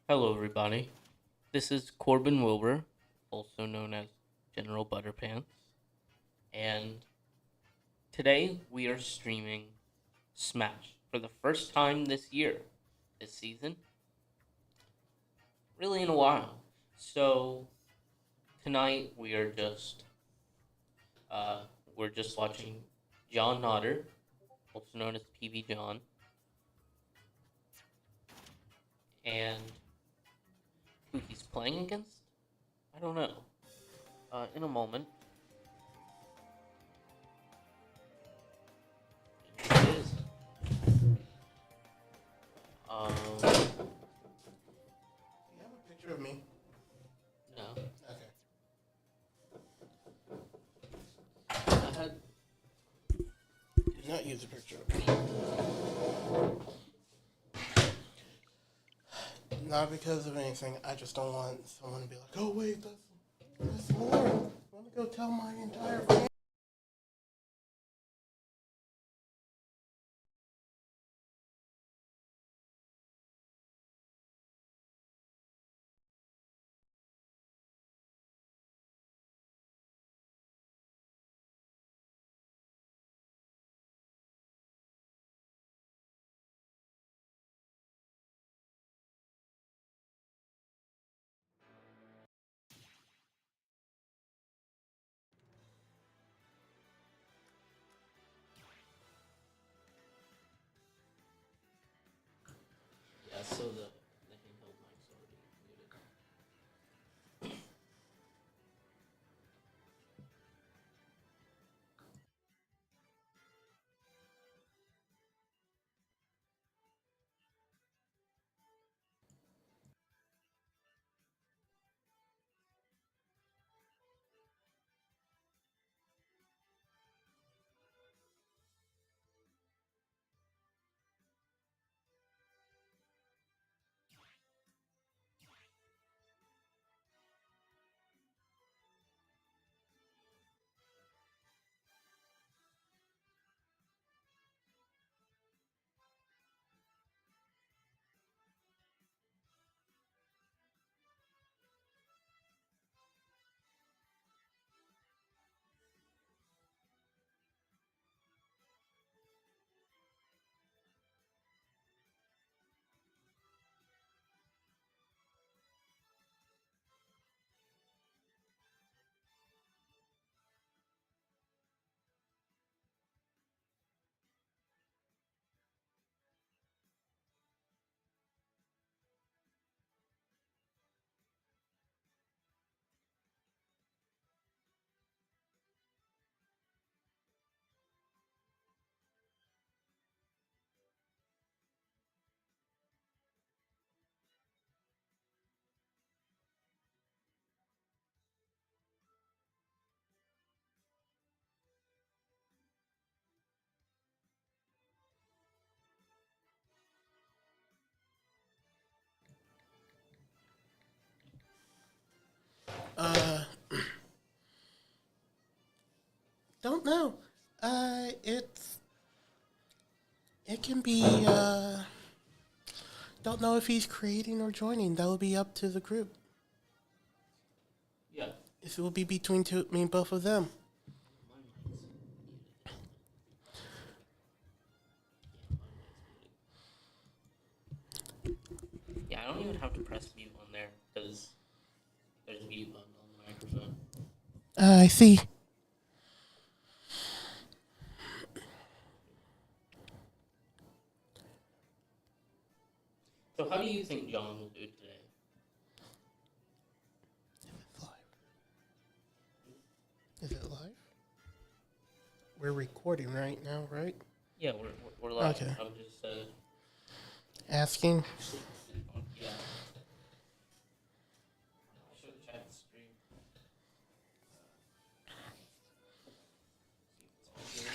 Hello, everybody. This is Corbin Wilbur, also known as General Butterpants, and today we are streaming Smash for the first time this season, really in a while. So tonight uh, we're just watching John Nodder, also known as PBJohn, and who he's playing against. I don't know. In a moment, here it is. Um, Do you have a picture of me? no, Okay. I had Do not use a picture of me. Not because of anything. I just don't want someone to be like, oh, wait, that's more. Let me go tell my entire family. Yeah, so the handheld mic's already muted. Uh, don't know. It can be, don't know if he's creating or joining. That will be up to the group. Yeah. It will be between me and both of them. My mic's muted. Yeah, I don't even have to press mute on there because there's a mute button on the microphone. I see. So how do you think John will do today? Is it live? We're recording right now, right? Yeah, we're live. Okay. I'm just Asking. yeah. I'll show the chat screen. See if it's all good.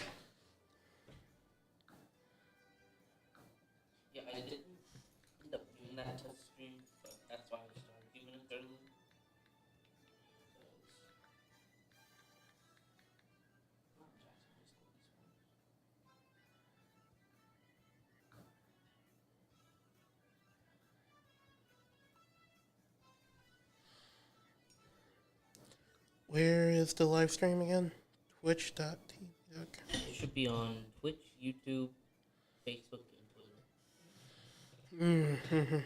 Yeah, I didn't end up doing that test stream, but that's why I started a few minutes early. Where is the live stream again? Twitch.tv. Okay. It should be on Twitch, YouTube, Facebook, and Twitter.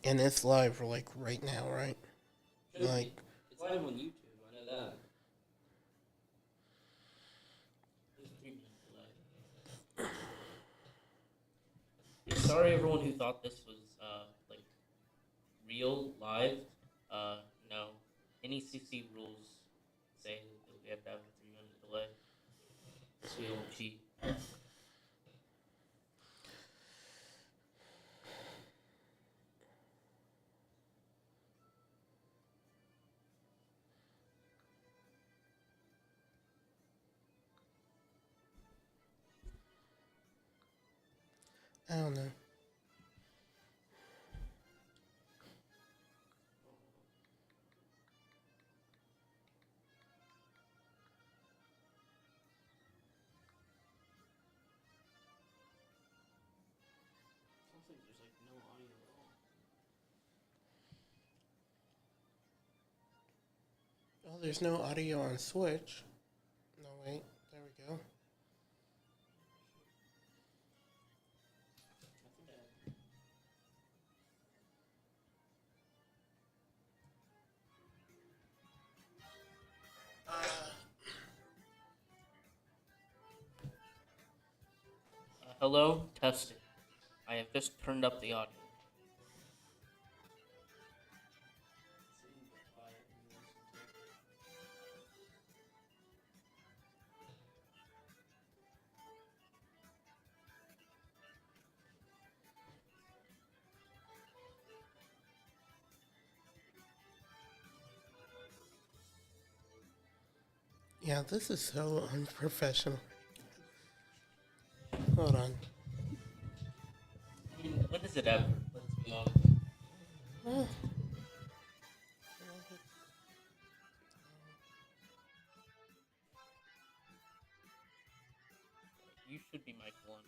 And it's live like right now, right? Like It's live on YouTube. I know that. There's 3 minutes delay. Sorry, everyone who thought this was like real live. No. NECC rules say that we have to have a 3 minute delay. So we don't cheat. I don't know. Sounds like there's like no audio at all. Oh, there's no audio on Switch. No, wait. There we go. Hello, testing. I have just turned up the audio. Yeah, this is so unprofessional. Hold on. I mean, when is it ever? Let's be honest. You should be mic one.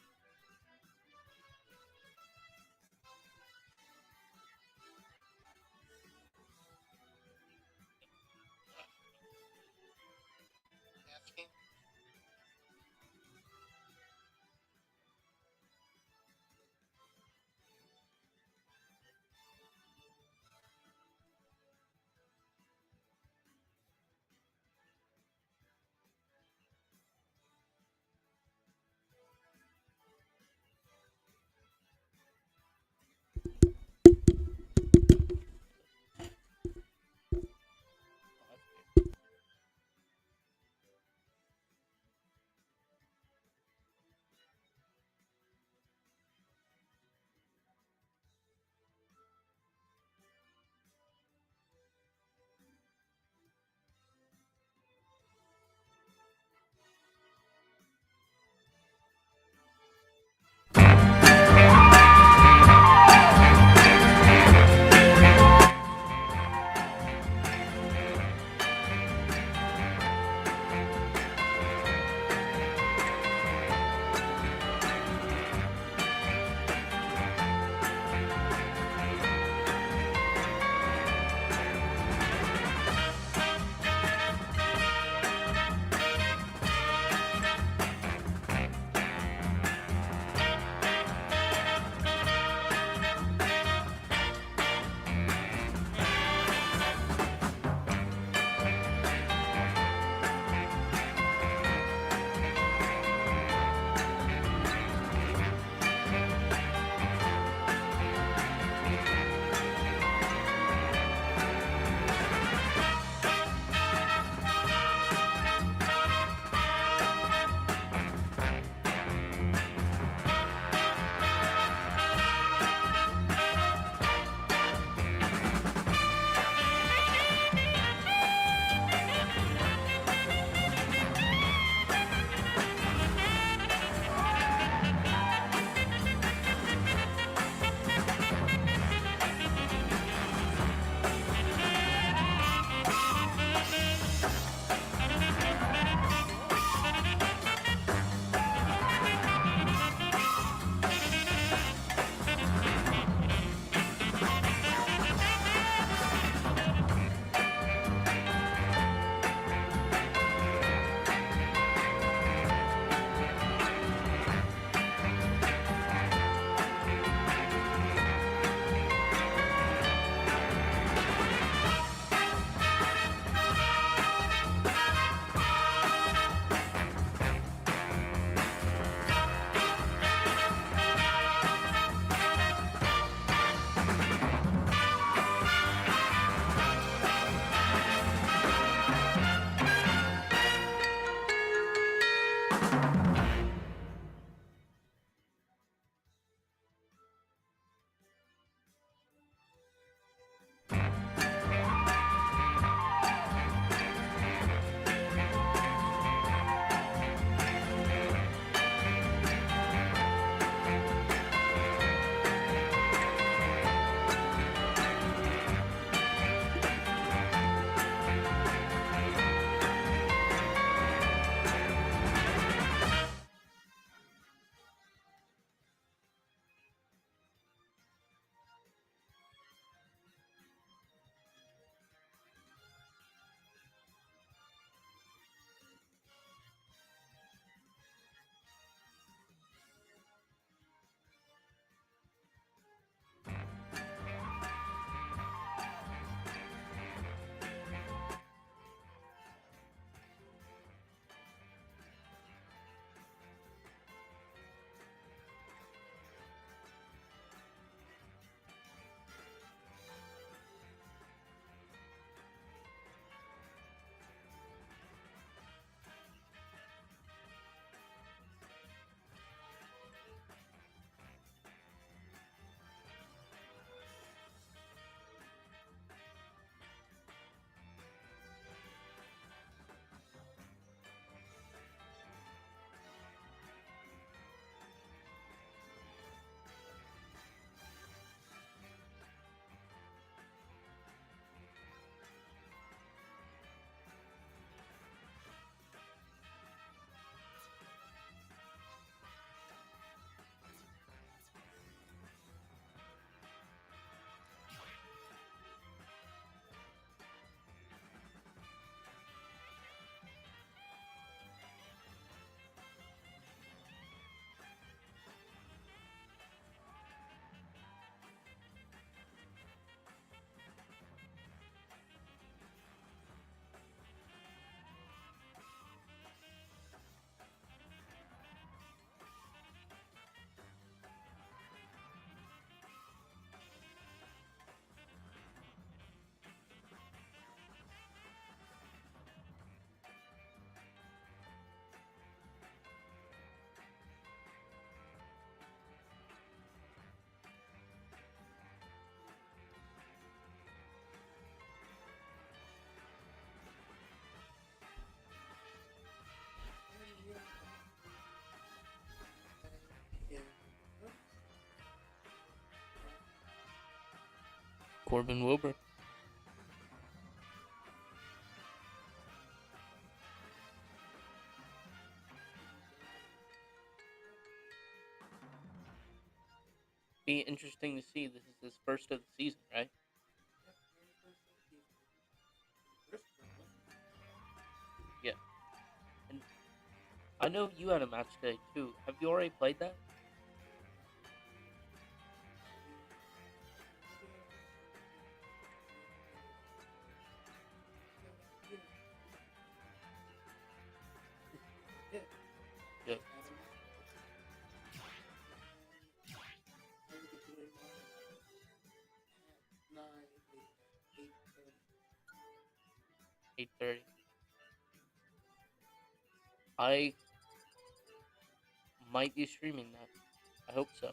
Corbin Wilbur. Be interesting to see. This is his first of the season, right? Yeah. And I know you had a match today too. Have you already played that? Yeah. 8:30. I might be streaming that. I hope so.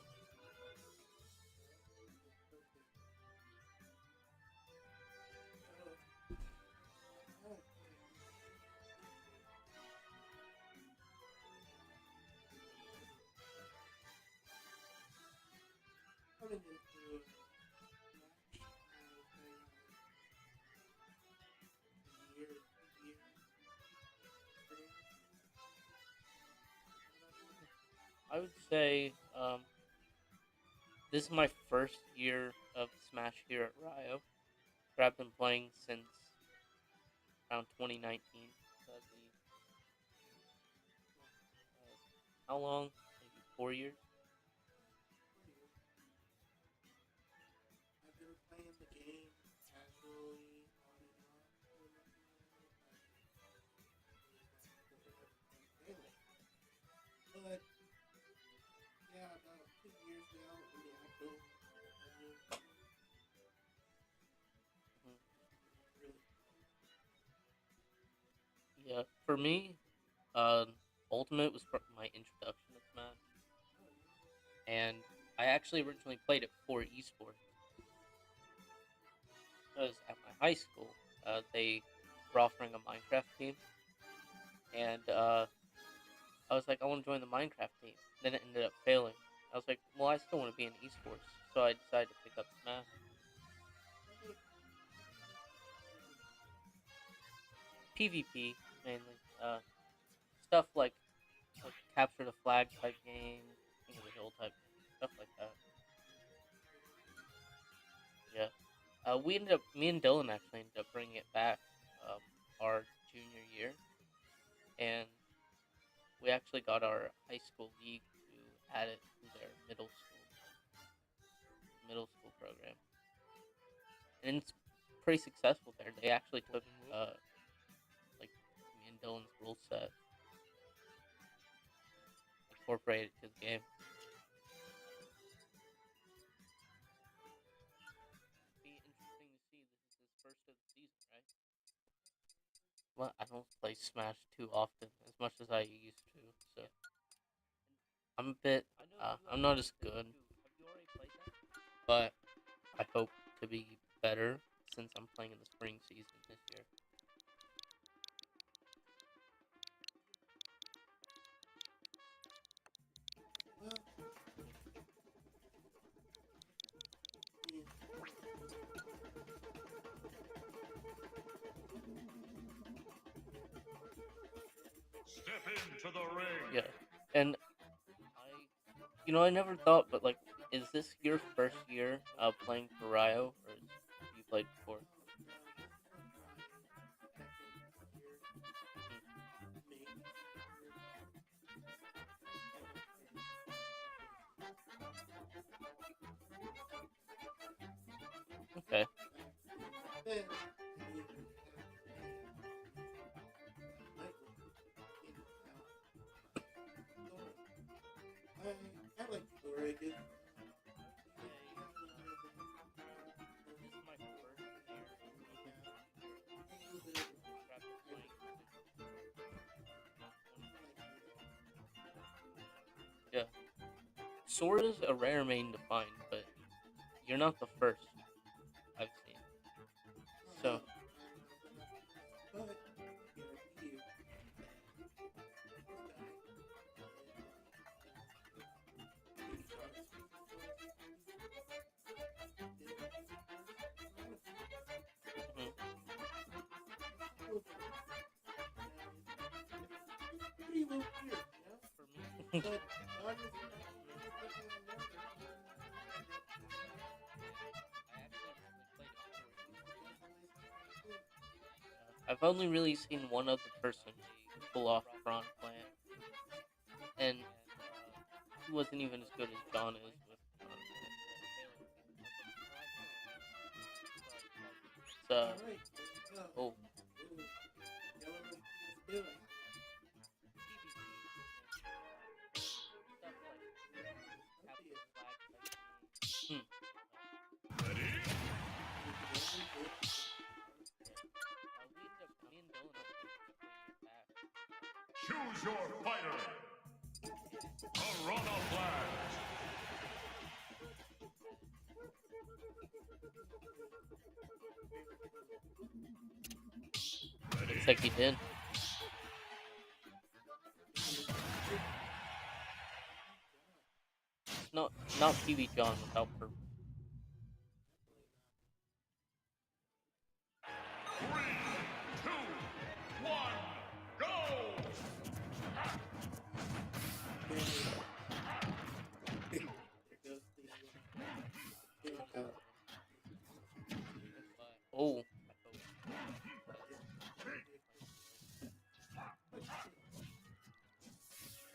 I would say this is my first year of Smash here at Rio. I've been playing since around 2019. So that'd be how long? Maybe 4 years. Mhm. Yeah, for me, Ultimate was my introduction to Smash, and I actually originally played it for esports because at my high school, they were offering a Minecraft team, and I was like, I want to join the Minecraft team. Then it ended up failing. I was like, well, I still want to be in esports, so I decided to pick up Smash. PvP mainly, stuff like capture the flag type games, king of the hill type games, stuff like that. Yeah. Me and Dylan actually ended up bringing it back, um, our junior year, and we actually got our high school league to add it to their middle school program, and it's pretty successful there. They actually took like me and Dylan's rule set, incorporated it to the game. Be interesting to see. This is his first of the season, right? Well, I don't play Smash too often as much as I used to, so I'm a bit. I'm not as good, but I hope to be better since I'm playing in the spring season this year. Step into the ring. Yeah, and I never thought, but like, is this your first year playing for Rio, or have you played before? Okay. This is my first year after playing Yeah. Sword is a rare main to find, but you're not the first I've seen. So, But John is I've only really seen one other person pull off Braun Plant, and he wasn't even as good as John is with Braun Plant. alright. Oh, hmm. Choose your fighter. Corona Flash. Looks like he did. It's not PBJohn without purpose. 3, 2, 1, go! Oh,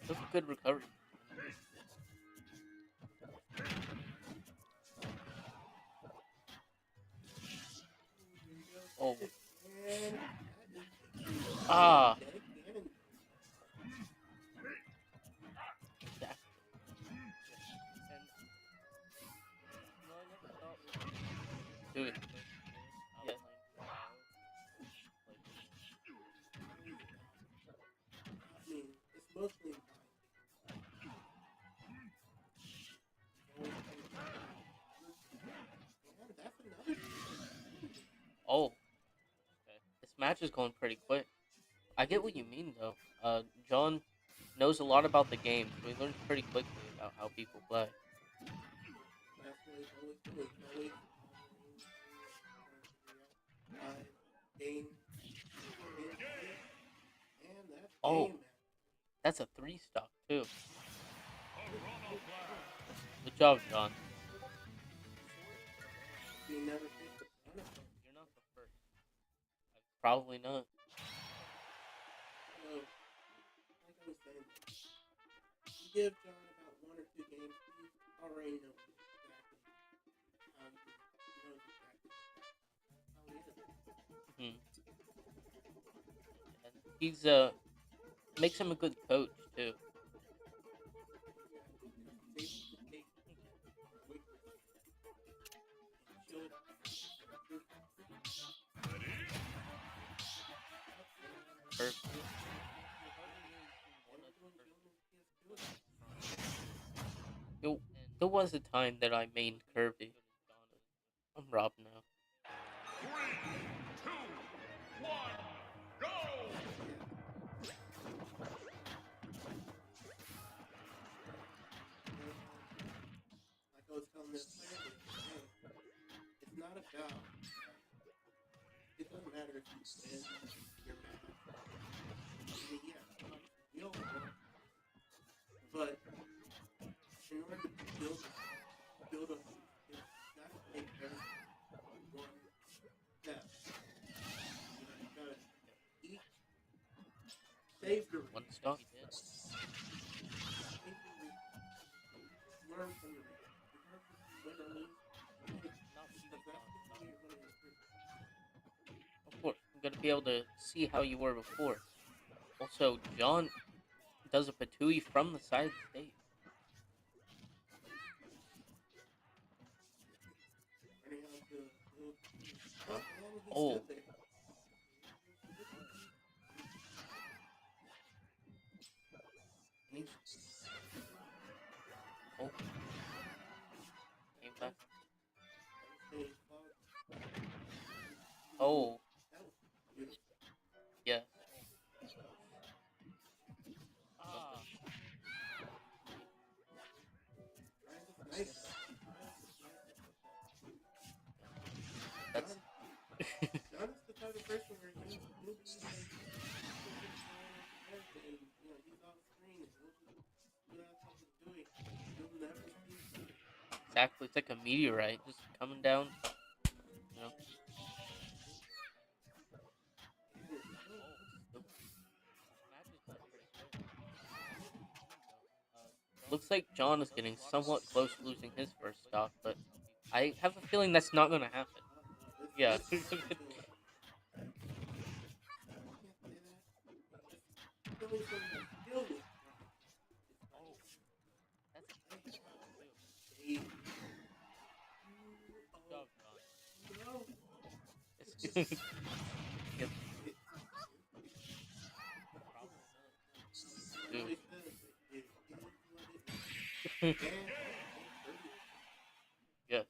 that's a good recovery. Oh, ah. Dude, yeah. It's mostly that's another. Oh, okay. This match is going pretty quick. I get what you mean though. John knows a lot about the game, so he learns pretty quickly about how people play. That's what he's always doing. He's always game, and that's Oh, game. that's a 3-stock too. Corona Flash. Good job, John. He never takes the planet. You're not the first. Probably not. So, like I was saying, you give John about 1 or 2 games, he already knows exactly how he knows exactly how he is. Hmm. And he's makes him a good coach too. Perfect. There was a time that I mained Kirby. I'm Rob now. 3, 2, 1, go! Like I was telling this player, it's not about. It doesn't matter if you win your match. I mean, yeah, we all won. But in order to build a, you gotta take everything one step. You gotta each save your One stock. learn from your regardless if you win or lose. Because that's the way you're going to improve. Of course, I'm gonna be able to see how you were before. Also, John does a patooey from the side of the stage. Learning how to move. Oh, and he Oh. stood there. Oh. Came back. Oh. That was beautiful. Yeah. Nice. That's John is the type of person where he moves and he's off screen and he'll just exactly. It's like a meteorite just coming down. You know. And still, Nope. Match is going pretty quick. Looks like John is getting somewhat close to losing his first stock, but I have a feeling that's not going to happen. Yeah. this is to I can't say that. This Philly team has still with pride. Oh, that's a They good have one too. a Good job, John. no. It's yep, It, probably not. it Dude. always says it is what it is. And Kirby. Yes.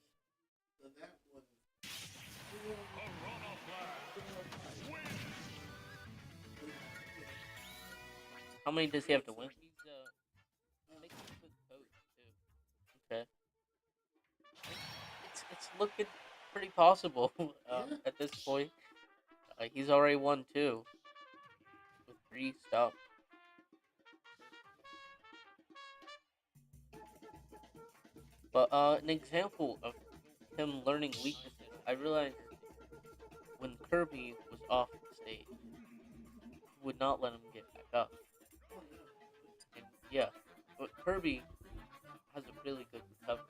So that was Corona flag. Win. How many does he have to win? He's making a quick coach too. Okay. It's looking pretty possible Yeah. at this point. He's already won 2 with 3 stops. But an example of him learning weaknesses, I realized when Kirby was off the stage, he would not let him get back up. Oh no. And yeah, but Kirby has a really good recovery,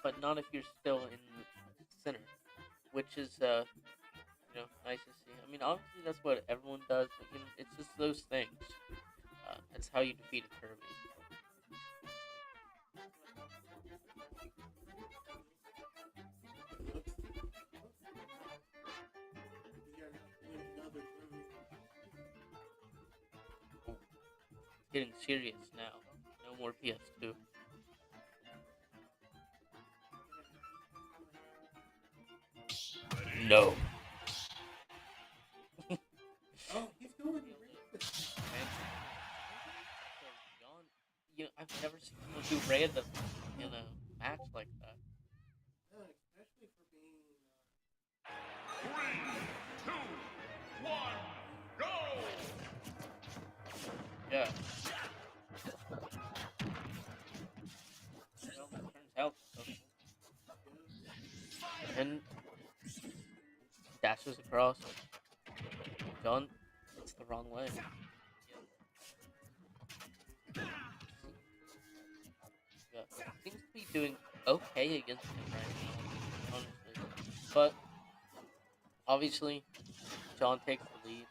but not if you're still in the center, which is nice to see. I mean, obviously that's what everyone does, but it's just those things. That's how you defeat a Kirby. We are now doing another tournament. Ooh, it's getting serious now. No more PS2. No. Oh, he's going to John, I've never seen someone do random in a match like that. no, especially for being 3, 2, 1, go! Yeah. Well, turns out, and dashes across. John, it's the wrong way. Yeah, seems to be doing okay against him right now, honestly. But obviously, John takes the lead.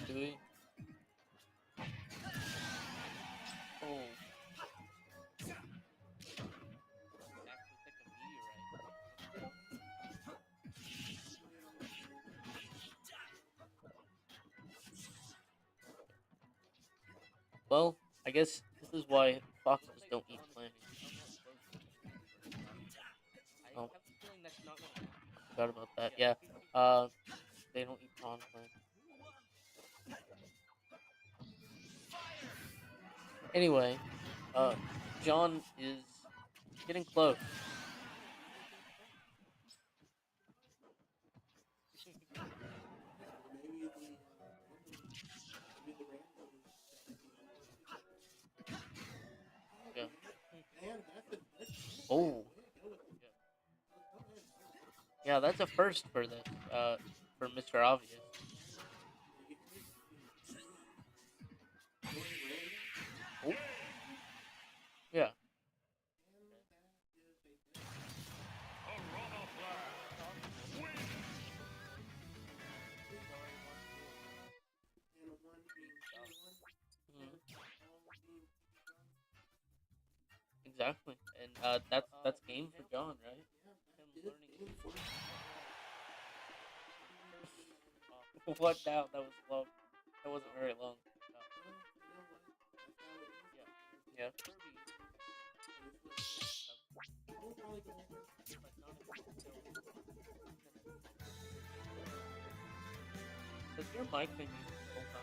Dewey. Oh. Actually, it's like a meteorite. Well, I guess this is why foxes don't eat planets. I have a feeling that's not gonna happen. I forgot about that. Yeah. They don't eat prawn plants. Anyway, uh, John is getting close. maybe the random Yeah. man, that's a good Oh. Yeah, that's a first for this. For Mr. Obvious. Oh. Yeah. Corona flag. Win. Mhm. Exactly, and that's game for John, right? Him learning. What now? That was long. That wasn't very long. Yeah. Does your mic been muted the whole time?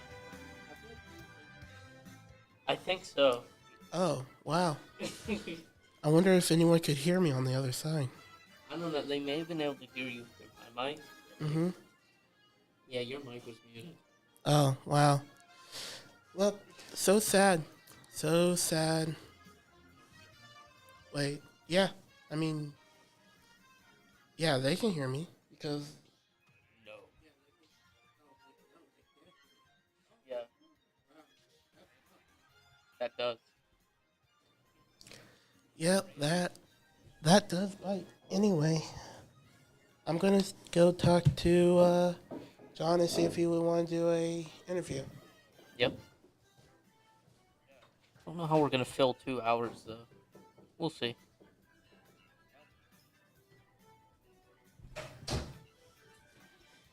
I think so. Oh, wow. I I wonder if anyone could hear me on the other side. don't know. They may have been able to hear you through my mic. Mm-hmm. Yeah, your mic was muted. Oh, wow. Well, so sad. So sad. Wait, yeah. I mean, yeah, they can hear me because No. Yeah, that does. yep, that does bite. Anyway, I'm gonna go talk to John and see if he would want to do a interview. Yep. I don't know how we're gonna fill 2 hours though. We'll see.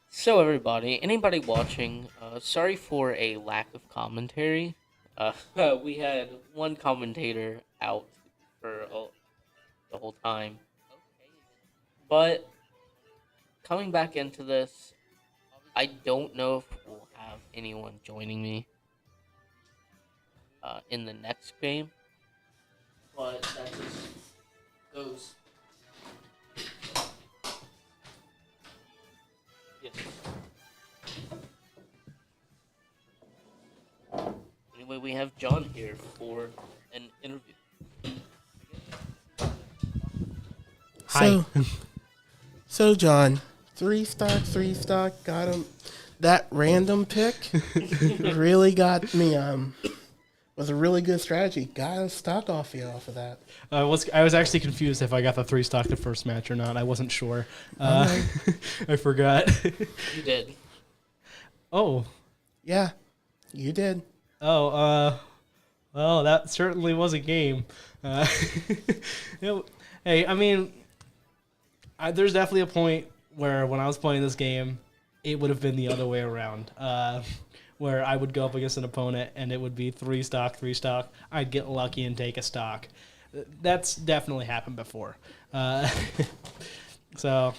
So everybody, anybody watching, sorry for a lack of commentary. Uh, we had one commentator out for the whole time, but coming back into this, I don't know if we'll have anyone joining me in the next game, but that just goes. Yes. Anyway, we have John here for an interview. So, so John, three stock, got him. That random pick really got me. Was a really good strategy. Got a stock off you off of that. I was actually confused if I got the 3 stock the first match or not. I wasn't sure. I forgot. You did. Oh. Yeah, you did. Oh, well, that certainly was a game. Hey, I mean, there's definitely a point where when I was playing this game, it would have been the other way around. Where I would go up against an opponent and it would be 3 stock, 3 stock. I'd get lucky and take a stock. That's definitely happened before. So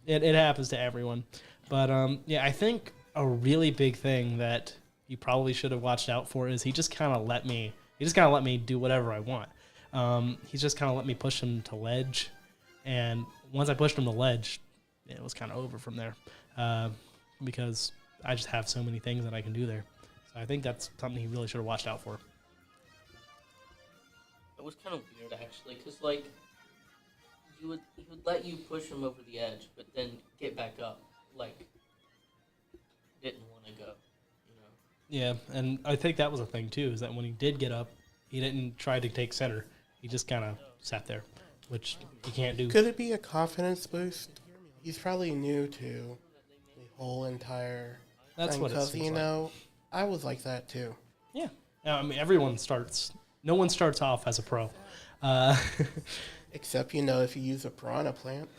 it happens to everyone. But yeah, I think a really big thing that you probably should have watched out for is he just kind of let me do whatever I want. He's just kind of let me push him to ledge. And once I pushed him to ledge, it was kind of over from there. Because I just have so many things that I can do there. So I think that's something he really should have watched out for. It was kind of weird actually, because like he would let you push him over the edge, but then get back up, like didn't want to go, you know. Yeah, and I think that was a thing too, is that when he did get up, he didn't try to take center. He just kind of sat there, which he can't do. Could it be a confidence boost? He's probably new to the whole entire That's thing what it because, seems you like. know, I was like that too. Yeah. I mean, no one starts off as a pro. Except, you know, if you use a piranha plant.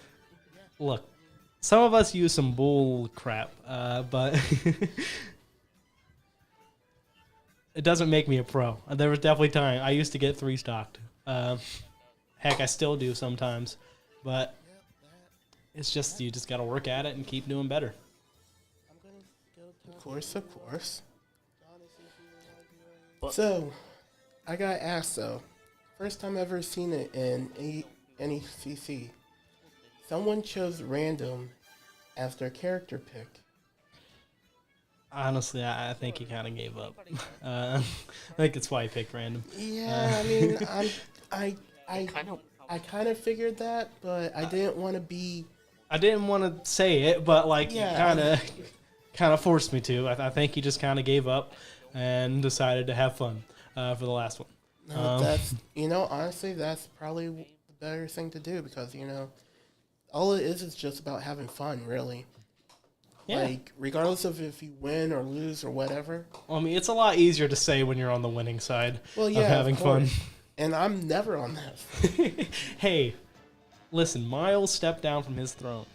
Look, some of us use some bull crap, but it doesn't make me a pro. There was definitely time I used to get 3 stocked. Heck, I still do sometimes, but it's just you just got to work at it and keep doing better. Of course, of course. But- So, I got asked though. First time ever seen it in any CC. Someone chose random as their character pick. Honestly, I think he kind of gave up. I think that's why he picked random. Yeah, I mean, I Kind of. figured that, but I didn't want to be. I didn't want to say it, but like Yeah. he kind of forced me to. I think he just kind of gave up and decided to have fun for the last one. No, that's honestly, that's probably the better thing to do because all it is just about having fun, really. Yeah. Like, regardless of if you win or lose or whatever. Well, I mean, it's a lot easier to say when you're on the winning side Well, yeah, of having fun. And I'm never on that. Hey, listen, Miles stepped down from his throne,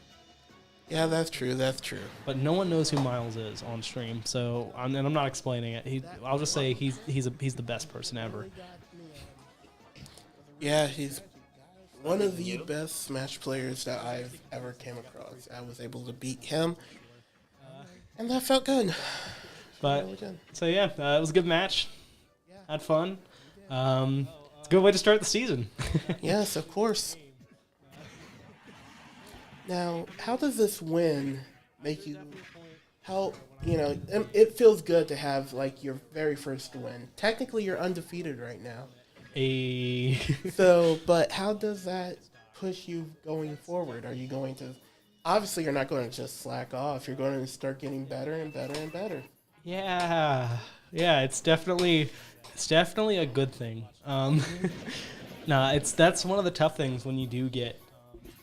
Yeah, that's true. That's true. but no one knows who Miles is on stream. So, I'm not explaining it. I'll just say he's the best person ever. Yeah, he's one of the best Smash players that I've ever came across. I was able to beat him, and that felt good. But Really good. so yeah, it was a good match. Had fun. It's a good way to start the season. Yes, of course. Now, how does this win make you? It feels good to have like your very first win. Technically, you're undefeated right now, A So, but how does that push you going forward? Are you going to, obviously, you're not going to just slack off. You're going to start getting better and better and better. yeah, yeah. It's definitely a good thing. Nah, that's one of the tough things when you do get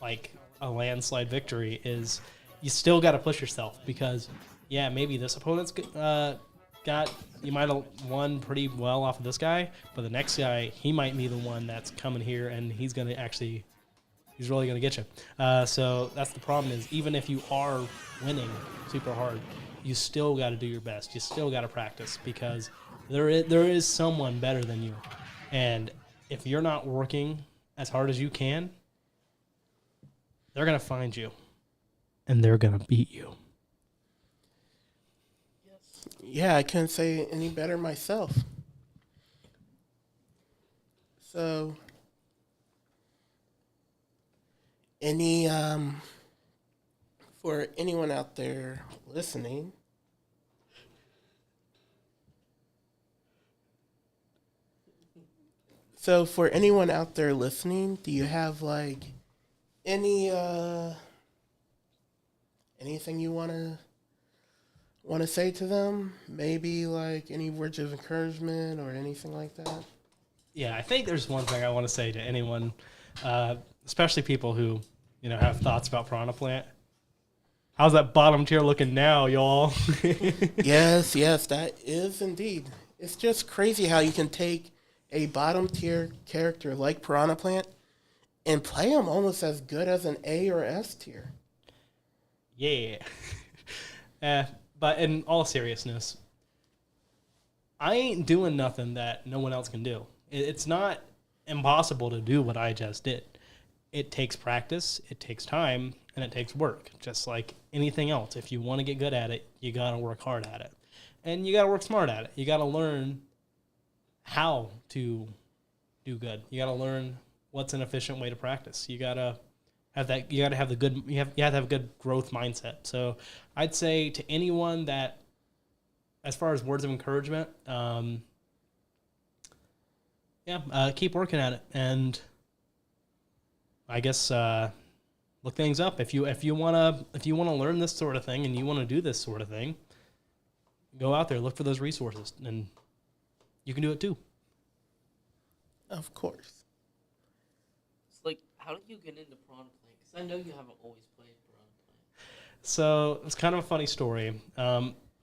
like a landslide victory is you still got to push yourself because yeah, maybe this opponent's got you might have won pretty well off of this guy, but the next guy he might be the one that's coming here and he's really gonna get you. So that's the problem is even if you are winning super hard, you still got to do your best. You still got to practice because there is someone better than you, and if you're not working as hard as you can, they're going to find you, and they're going to beat you. Yeah, I couldn't say any better myself. So, any for anyone out there listening, so for anyone out there listening, do you have like any anything you want to say to them? Maybe like any words of encouragement or anything like that? Yeah, I think there's one thing I want to say to anyone, especially people who have thoughts about Piranha Plant. How's that bottom tier looking now, y'all? Yes, that is indeed. It's just crazy how you can take a bottom tier character like Piranha Plant and play him almost as good as an A or S tier. Yeah. But in all seriousness, I ain't doing nothing that no one else can do. It's not impossible to do what I just did. It takes practice, it takes time, and it takes work, just like anything else. If you want to get good at it, you got to work hard at it. And you got to work smart at it. You got to learn how to do good. You got to learn what's an efficient way to practice. You got to have that. You got to have the good. You have to have a good growth mindset. So, I'd say to anyone that, as far as words of encouragement, keep working at it, and I guess look things up. If you wanna learn this sort of thing and you want to do this sort of thing, go out there, look for those resources, and you can do it too. Of course. It's like, how did you get into Piranha Plant? Because I know you haven't always played Piranha Plant. So it's kind of a funny story.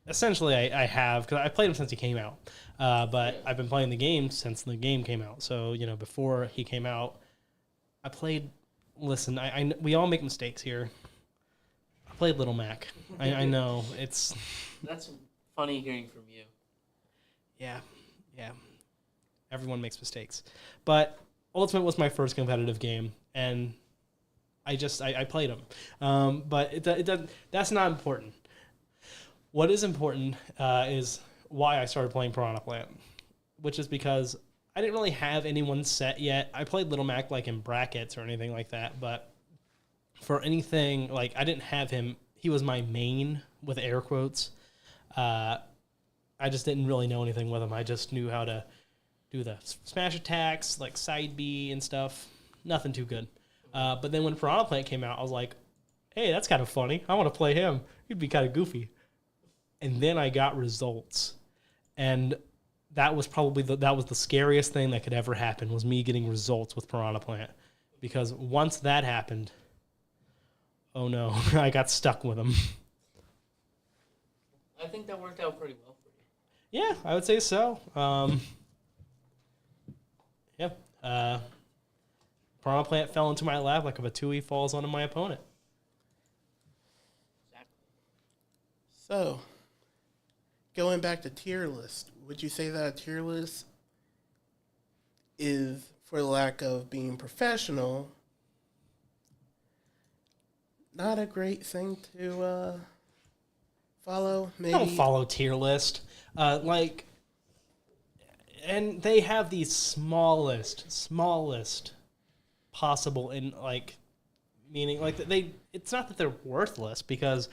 Essentially, I have, because I played him since he came out, but I've been playing the game since the game came out. So before he came out, I played. Listen, we all make mistakes here. I played Little Mac. I know it's. That's funny hearing from you. Yeah. Everyone makes mistakes, but Ultimate was my first competitive game, and I played him. But that's not important. What is important is why I started playing Piranha Plant, which is because I didn't really have anyone set yet. I played Little Mac like in brackets or anything like that, but for anything, like I didn't have him. He was my main with air quotes. I just didn't really know anything with him. I just knew how to do the smash attacks, like side B and stuff. Nothing too good. But then when Piranha Plant came out, I was like, hey, that's kind of funny. I want to play him. He'd be kind of goofy. And then I got results. And that was probably the scariest thing that could ever happen was me getting results with Piranha Plant. Because once that happened, oh no, I got stuck with him. I think that worked out pretty well for you. Yeah, I would say so. Piranha Plant fell into my lap like a Batui falls onto my opponent. Exactly. So, going back to tier list, would you say that a tier list is, for the lack of being professional, not a great thing to follow? Maybe. I don't follow tier list. And they have the smallest possible in meaning it's not that they're worthless because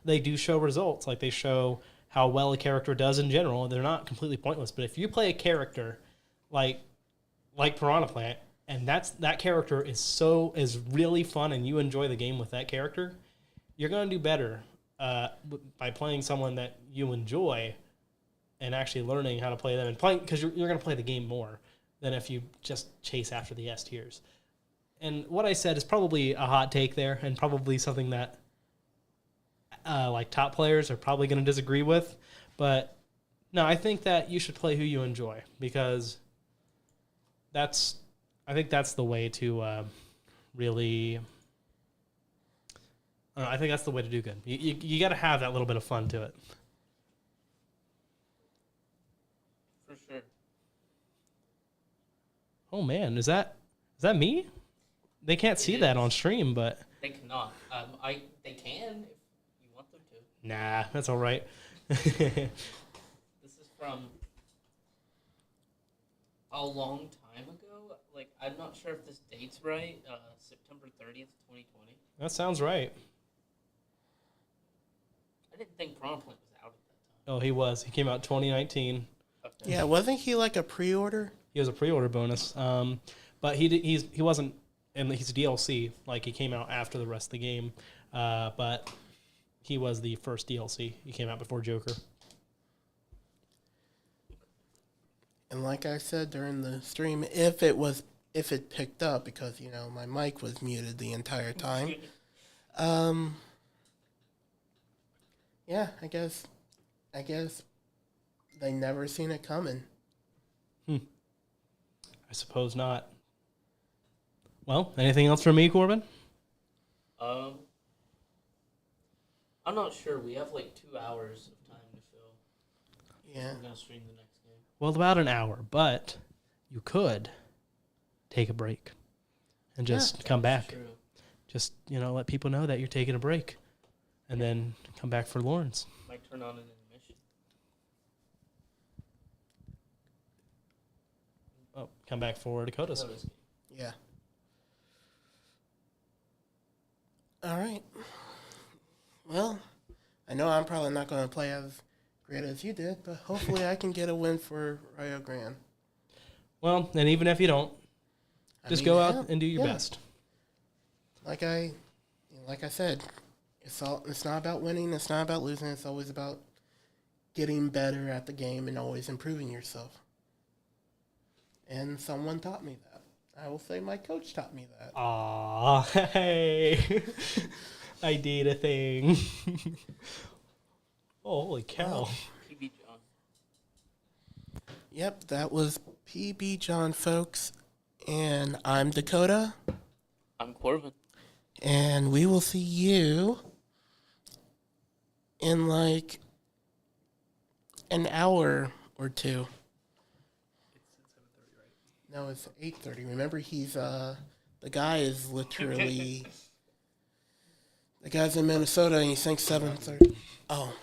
they do show results. Like they show how well a character does in general. They're not completely pointless. But if you play a character like like Piranha Plant, and that character is really fun, and you enjoy the game with that character, you're gonna do better by playing someone that you enjoy and actually learning how to play them and playing, because you're gonna play the game more than if you just chase after the S tiers. And what I said is probably a hot take there, and probably something that like top players are probably going to disagree with. But no, I think that you should play who you enjoy, because I think that's the way to really. I don't know, I think that's the way to do good. You got to have that little bit of fun to it. For sure. Oh man, is that me? They can't see that on stream, but They cannot. They can if you want them to. nah, that's all right. This is from a long time ago. Like, I'm not sure if this date's right. September 30th, 2020. That sounds right. I didn't think Piranha Plant was out at that Oh, he was. He came out 2019. time. Okay. Yeah, wasn't he like a pre-order? He was a pre-order bonus, but he wasn't, and he's DLC. Like, he came out after the rest of the game, but he was the first DLC. He came out before Joker. And like I said during the stream, if it picked up, because my mic was muted the entire time. Yeah, I guess they never seen it coming. I suppose not. Well, anything else from me, Corbin? I'm not sure. We have like 2 hours of time to fill. Yeah. We're gonna stream the next game. Well, about an hour, but you could take a break and just come back. True. Just, let people know that you're taking a break, and then come back for Lawrence. Might turn on an intermission. Oh, come back for Dakota's. Dakota's game. Yeah. All right. Well, I know I'm probably not going to play as great as you did, but hopefully I can get a win for Rio Grande. Well, and even if you don't, just go out and do your yeah. best. Like I said, it's not about winning, it's not about losing, it's always about getting better at the game and always improving yourself. And someone taught me that. I will say my coach taught me that. Aw, hey. I did a thing. Oh, holy cow. PBJohn. Yep, that was PBJohn, folks. And I'm Dakota. I'm Corbin. And we will see you in like an hour or two. No, it's 8:30. Remember, he's the guy is literally the guy's in Minnesota and he thinks 7:30. Oh.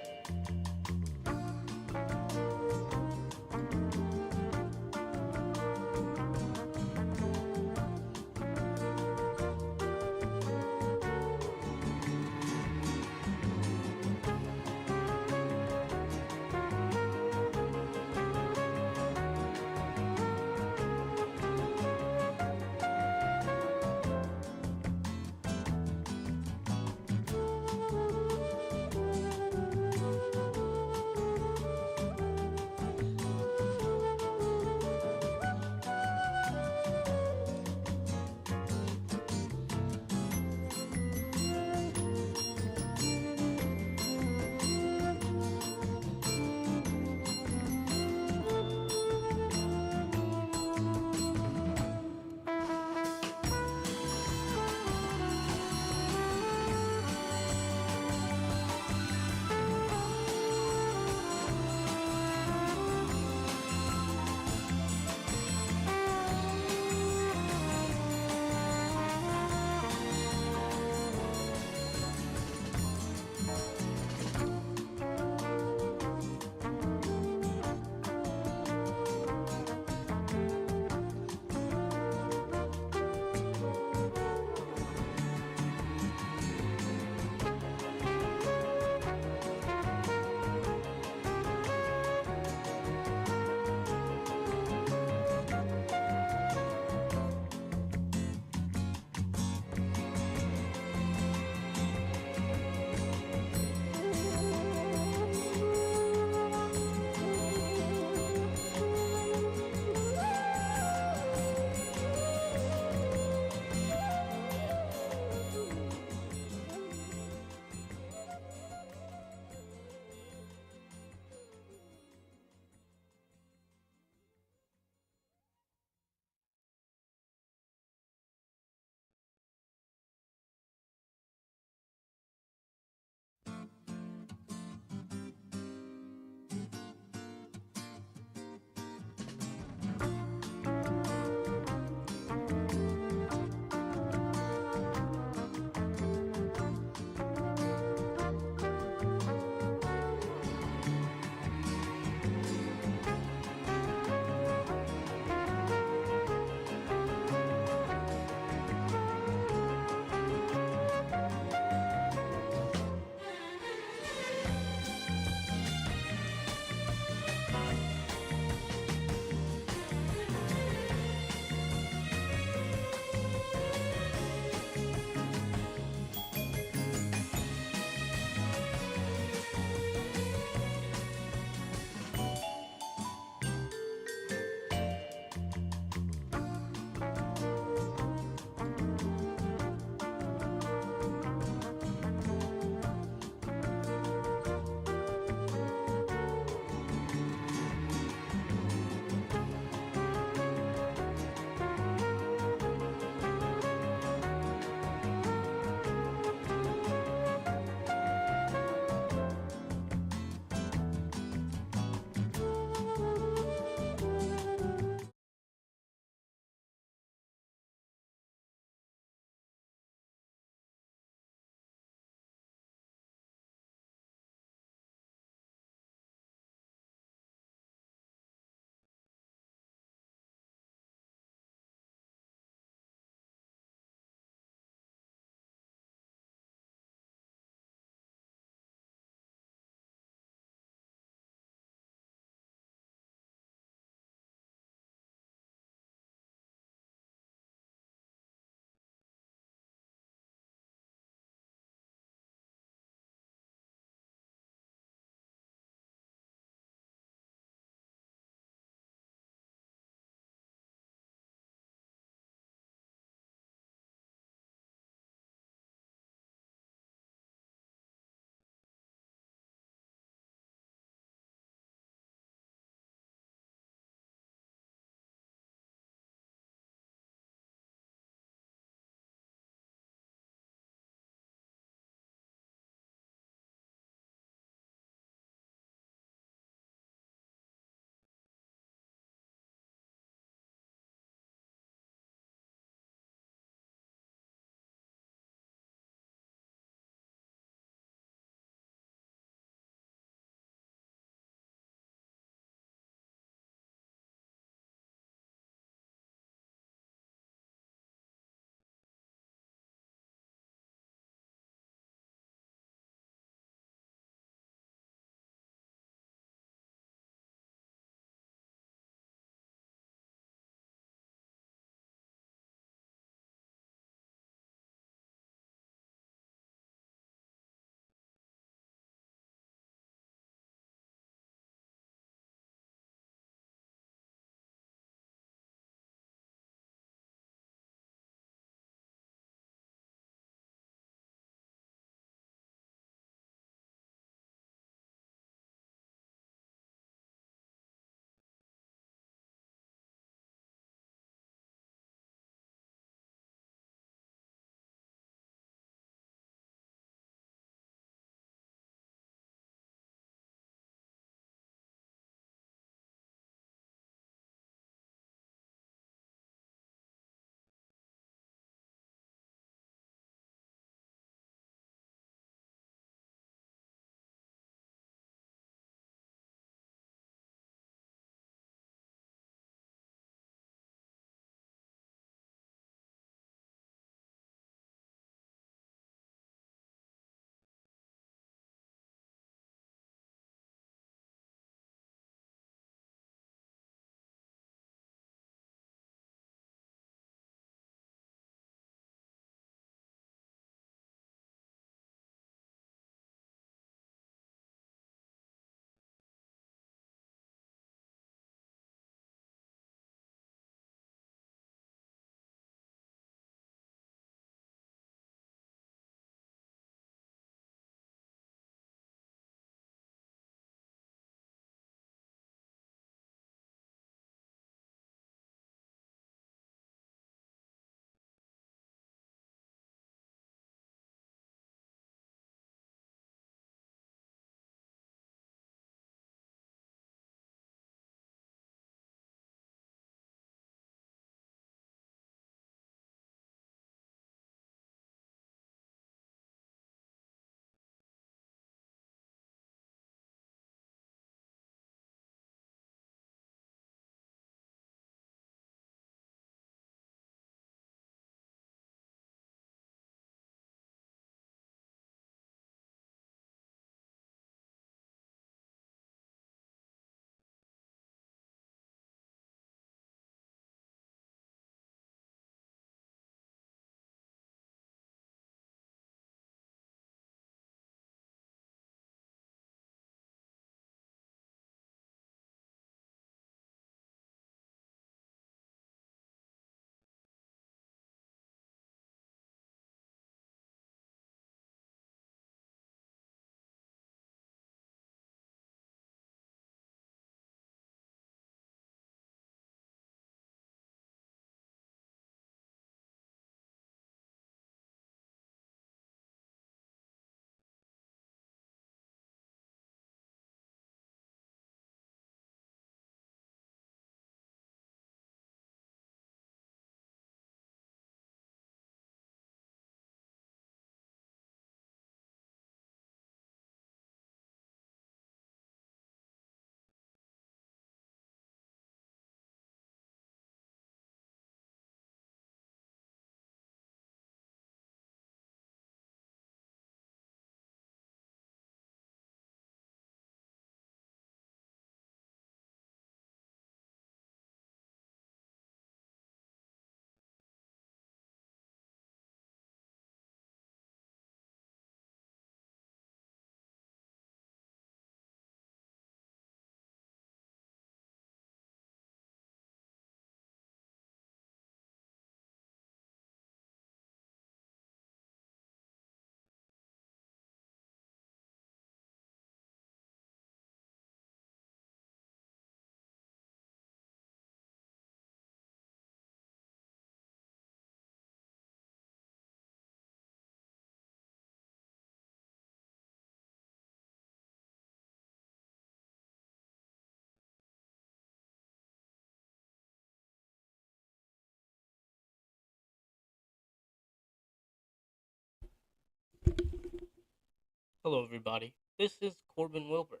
Hello, everybody. This is Corbin Wilbur,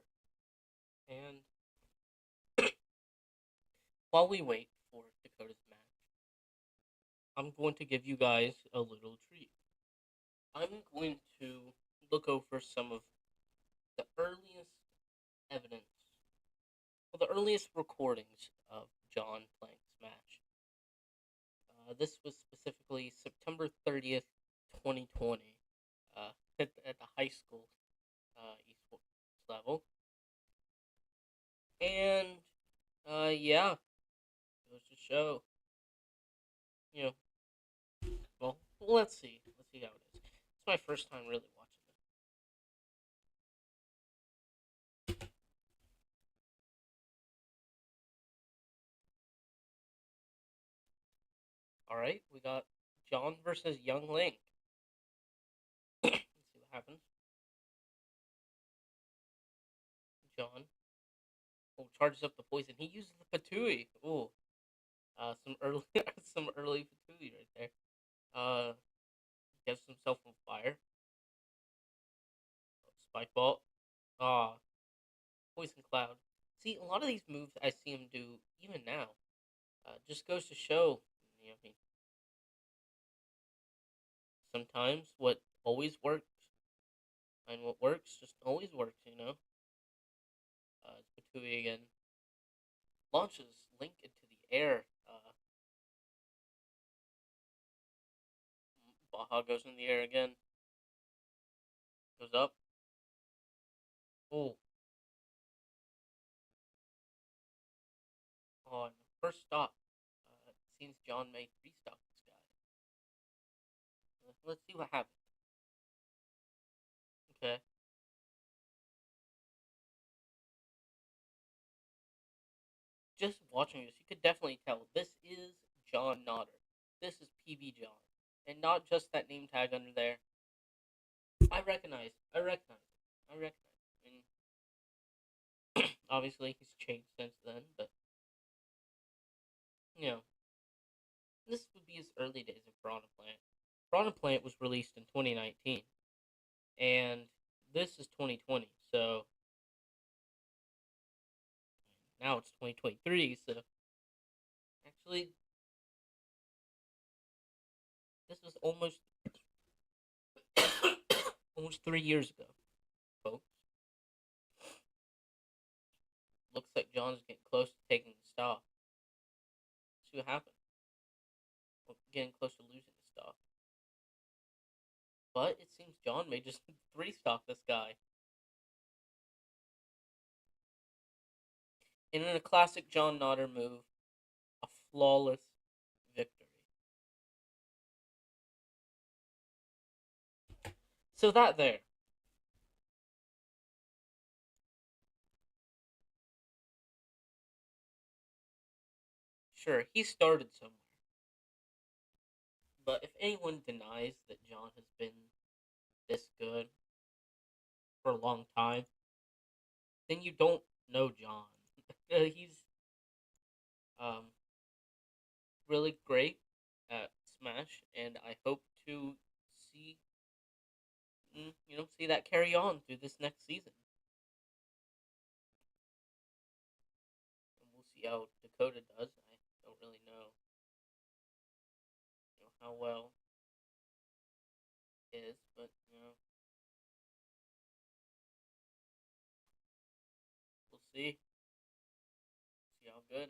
and while we wait for Dakota's match, I'm going to give you guys a little treat. I'm going to look over some of the earliest evidence, well, the earliest recordings of John playing Smash. This was specifically September 30th, 2020, at the high school esports level. And, yeah, goes to show, you know, well, let's see. Let's see how it is. It's my first time really watching it. Alright, we got John versus Young Link. Let's see what happens. John. Oh, charges up the poison. He uses the Patui. Ooh. Some early some early Patui right there. Gets himself on fire. Spike Ball. Poison Cloud. See, a lot of these moves I see him do even now. Just goes to show, you know, I mean, sometimes what always works, and what works just always works, you know. Patui again launches Link into the air. Baja goes in the air again. Goes up. Oh. On first stop. It seems John may restock this guy. Let's see what happens. Okay. Just watching this, you could definitely tell this is John Nodder. This is PBJohn. And not just that name tag under there. I recognize. I recognize. I mean, obviously he's changed since then, but you know, this would be his early days of Piranha Plant. Piranha Plant was released in 2019, and this is 2020, so now it's 2023, so actually, this was almost almost 3 years ago, folks. Looks like John's getting close to taking the stock. Let's see what happens. We're getting close to losing the stock. But it seems John may just 3-stock this guy. And in a classic John Nodder move, a flawless victory. So that there. Sure, he started somewhere. But if anyone denies that John has been this good for a long time, then you don't know John. He's really great at Smash, and I hope to see see that carry on through this next season. And we'll see how Dakota does. I don't really know, how well it is, but we'll see. See how good.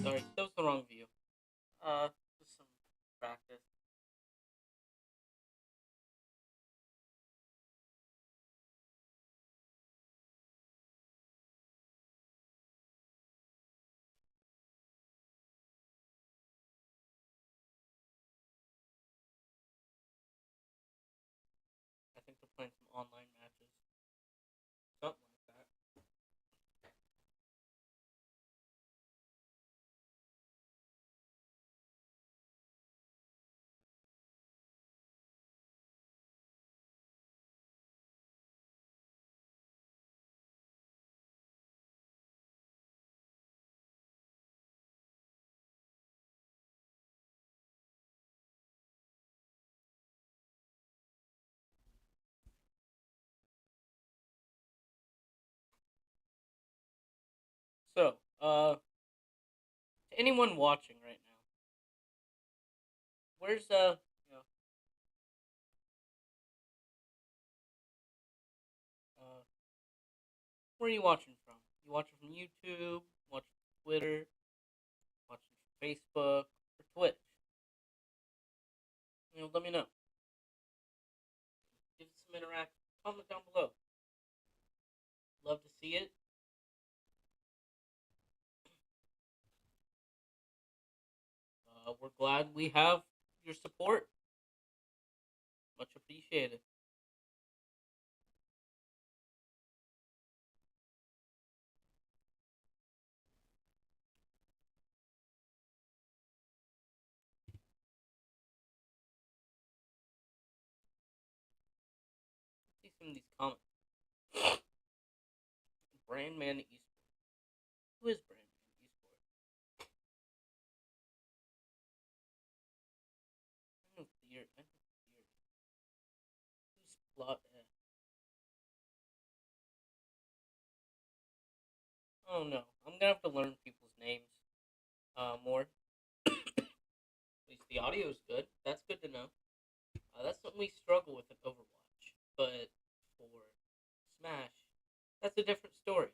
Sorry, that was the wrong view. Just some practice. I think they're playing some online matches. Something like that. To anyone watching right now, where's you know, uh, where are you watching from? You watching from YouTube? Watching from Twitter? Watching from Facebook or Twitch? Let me know. Give us some interaction. Comment down below. Love to see it. We're glad we have your support. Much appreciated. See some of these comments. Brandman Esports. Who is Brandman Esports? I know Theory. Who's Plot? Oh no, I'm gonna have to learn people's names more. At least the audio is good. That's good to know. That's something we struggle with in Overwatch, but for Smash, that's a different story.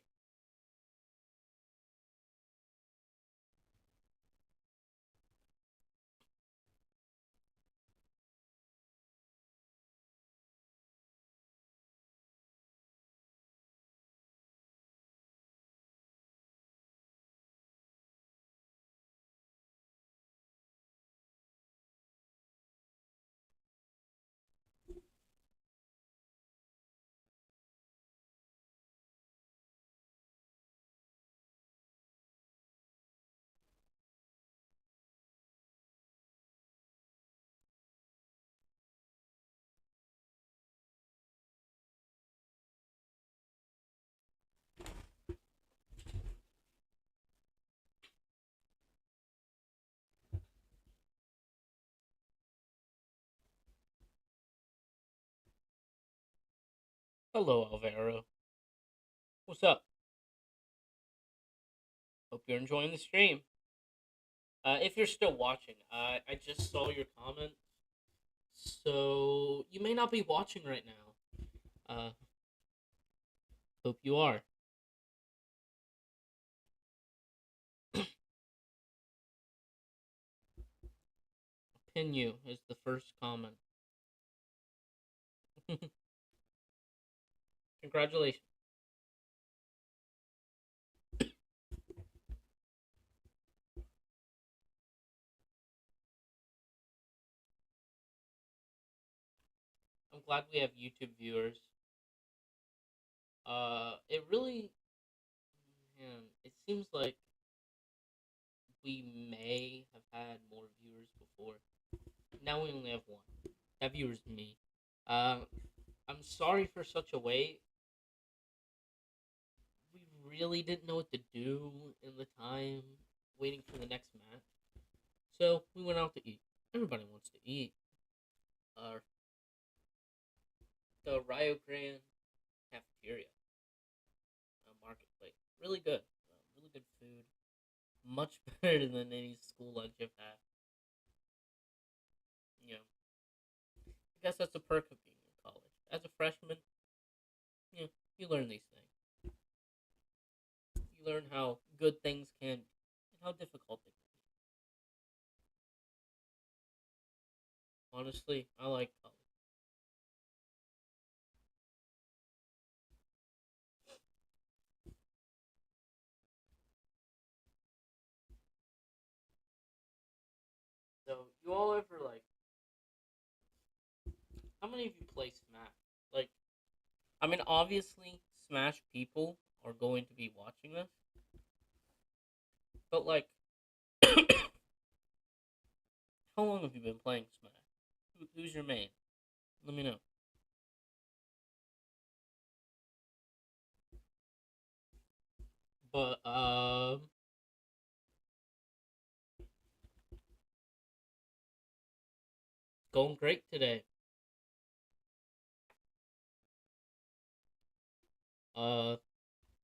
Hello, Alvaro. What's up? Hope you're enjoying the stream. If you're still watching, I just saw your comment, so you may not be watching right now. Hope you are. Pin you is the first comment. Congratulations. I'm glad we have YouTube viewers. It really, man, it seems like we may have had more viewers before. Now we only have one. That viewer's me. I'm sorry for such a wait. We really didn't know what to do in the time waiting for the next match. So we went out to eat. Everybody wants to eat. The Rio Grande cafeteria, marketplace, really good. Really good food. Much better than any school lunch I've had. I guess that's a perk of being in college. As a freshman, you learn these things. You learn how good things can be and how difficult they can be. Honestly, I like college. So, you all ever, how many of you play Smash? Like, I mean, obviously, Smash people are going to be watching this. But, how long have you been playing Smash? Who's your main? Let me know. But, going great today.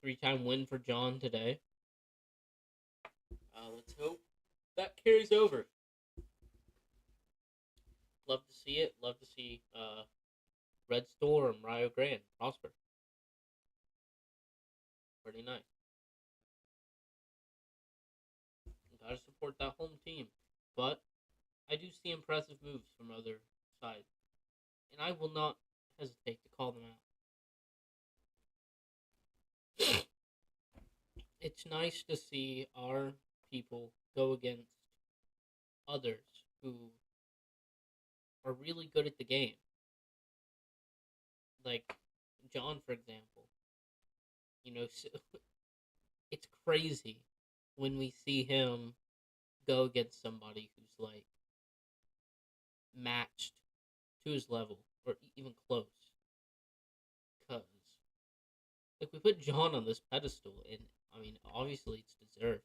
3-time win for John today. let's hope that carries over. Love to see it. Love to see Red Storm, Rio Grande prosper. Pretty nice. Gotta support that home team. But I do see impressive moves from other sides. And I will not hesitate to call them out. It's nice to see our people go against others who are really good at the game. Like John, for example. It's crazy when we see him go against somebody who's like matched to his level or even close. Because like we put John on this pedestal, and I mean obviously it's deserved.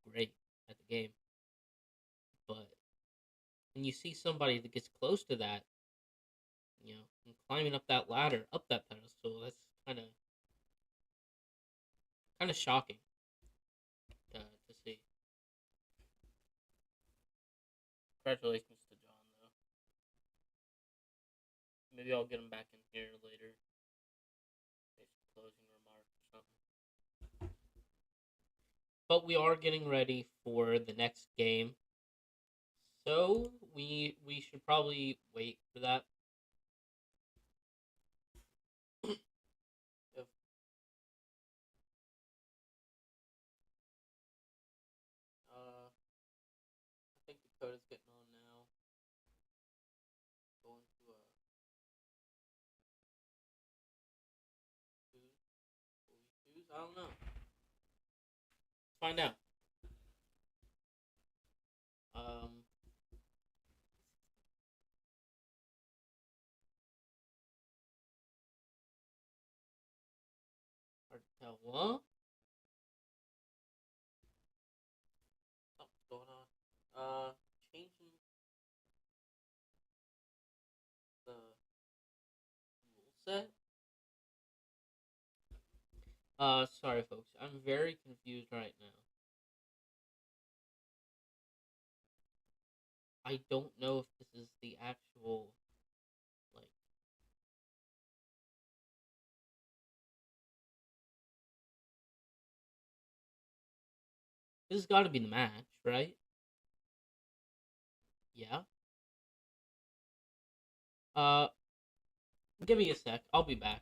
It's great at the game, but when you see somebody that gets close to that, and climbing up that ladder, up that pedestal, that's kind of shocking to see. Congratulations to John, though. Maybe I'll get him back in here later. Make some closing remarks or something. But we are getting ready for the next game, so we should probably wait for that. I think Dakota's getting on now. Going to choose. Will we choose? I don't know. Let's find out. Hard to tell. What? Something's going on. Changing the rule set. Sorry, folks. I'm very confused right now. I don't know if this is the actual, like... This has got to be the match, right? Yeah? Uh, give me a sec. I'll be back.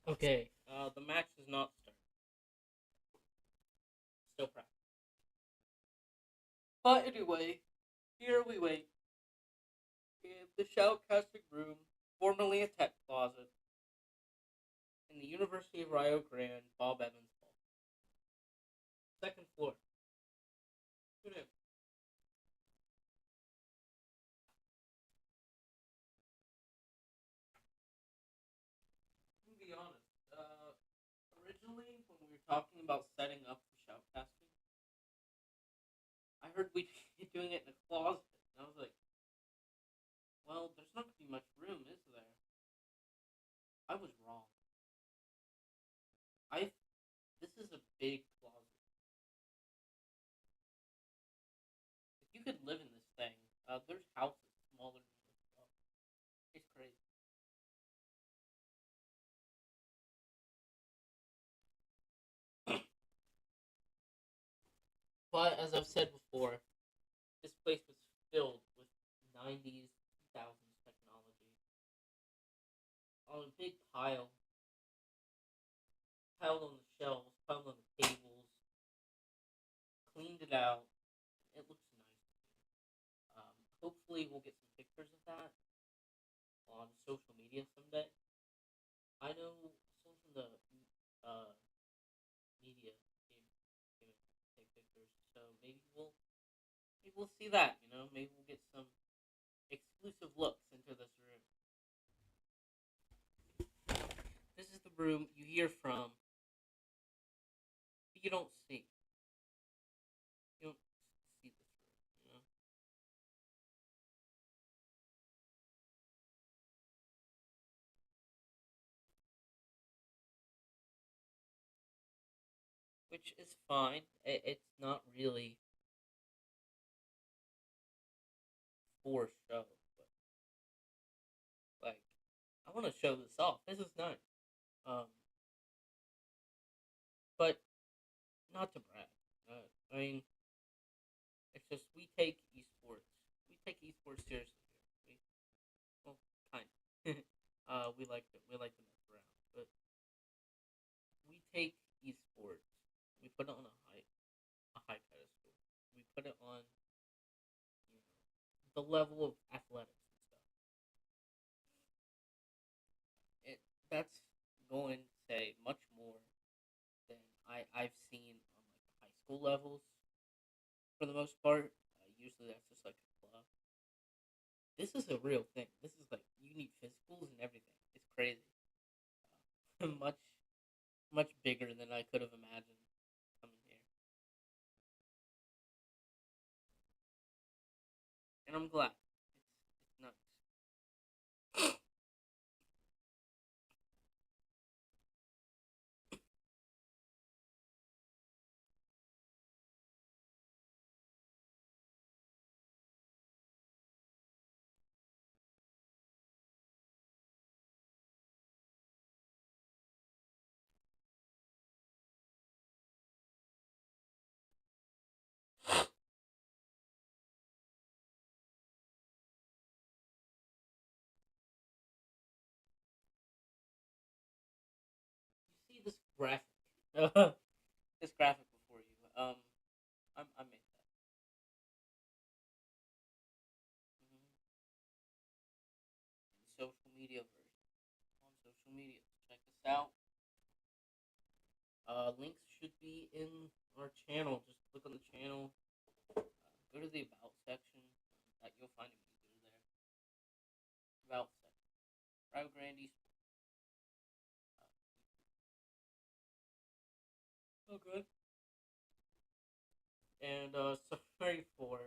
Okay, the match is not started. Still practice. But anyway, here we wait in the shoutcasting room, formerly a tech closet, in the University of Rio Grande, Bob Evans Hall. Second floor. Who knew? To be honest, originally when we were talking about setting up for shoutcasting, I heard we'd be doing it in a closet, and I was like, well, there's not going to be much room, is there? I was wrong. This is a big closet. If you could live in this thing, there's houses But as I've said before, this place was filled with 90s, 2000s technology on a big pile, piled on the shelves, piled on the tables, cleaned it out. It looks nice. Hopefully, we'll get some pictures of that on social media someday. I know someone from the uh, media came to take pictures, so maybe we'll see that. Maybe we'll get some exclusive looks into this room. This is the room you hear from, but you don't see. You don't see this room. Which is fine. It's not really for show, but like I want to show this off. This is nice. Um, but not to brag. I mean, it's just we take esports seriously here. Well, kind of. we like to mess around, but we take esports. We put it on a high pedestal. We put it on the level of athletics and stuff. That's going to say much more than I've seen on like the high school levels for the most part. Usually that's just like a club. This is a real thing. This is like you need physicals and everything. It's crazy. much much bigger than I could have imagined coming here, and I'm glad. It's nuts. You see this graphic? this graphic before you. I made that. Social media version on social media. Check us out. Links should be in our channel. Just click on the channel. Go to the about section. That you'll find a video there. About section. Rio Grande Esports. Oh, good. And sorry for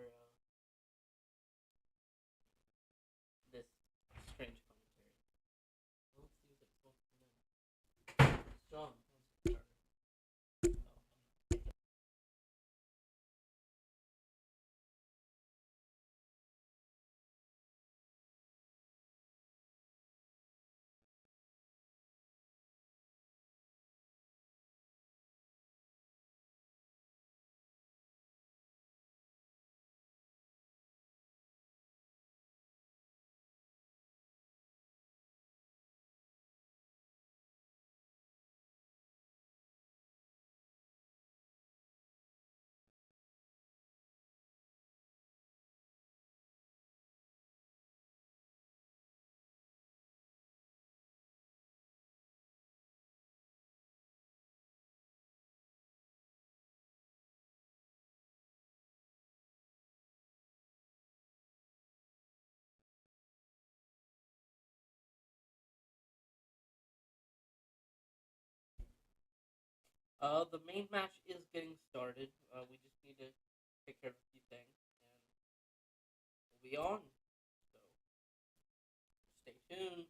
this strange commentary. Let's see if it's going to John. The main match is getting started. We just need to take care of a few things, and we'll be on. So stay tuned.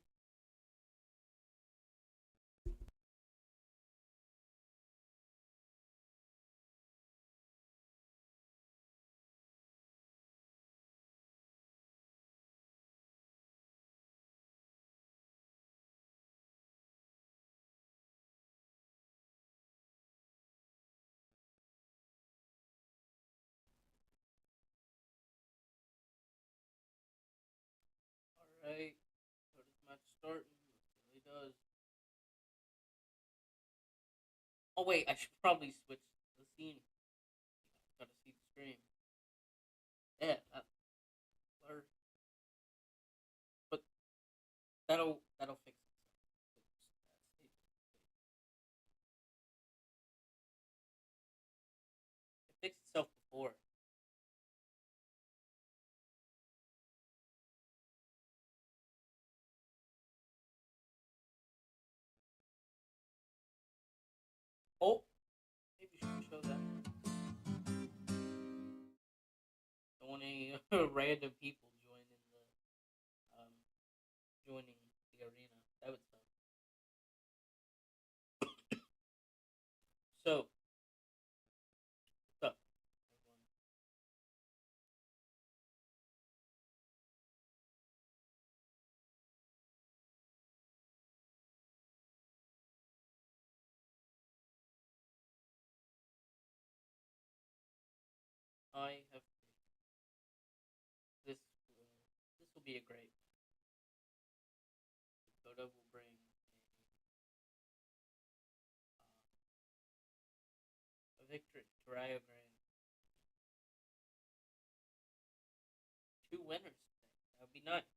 starting. It really does. Oh wait, I should probably switch the scene. Gotta see the stream. Yeah, blur. But that'll fix it. It fixed itself before. Oh, maybe we should show that. Don't want any random people joining the arena. That would suck. So, what's up, everyone? I have this. This will be a great. Dakota will bring a victory to Rio Grande. 2 winners today. That would be nice.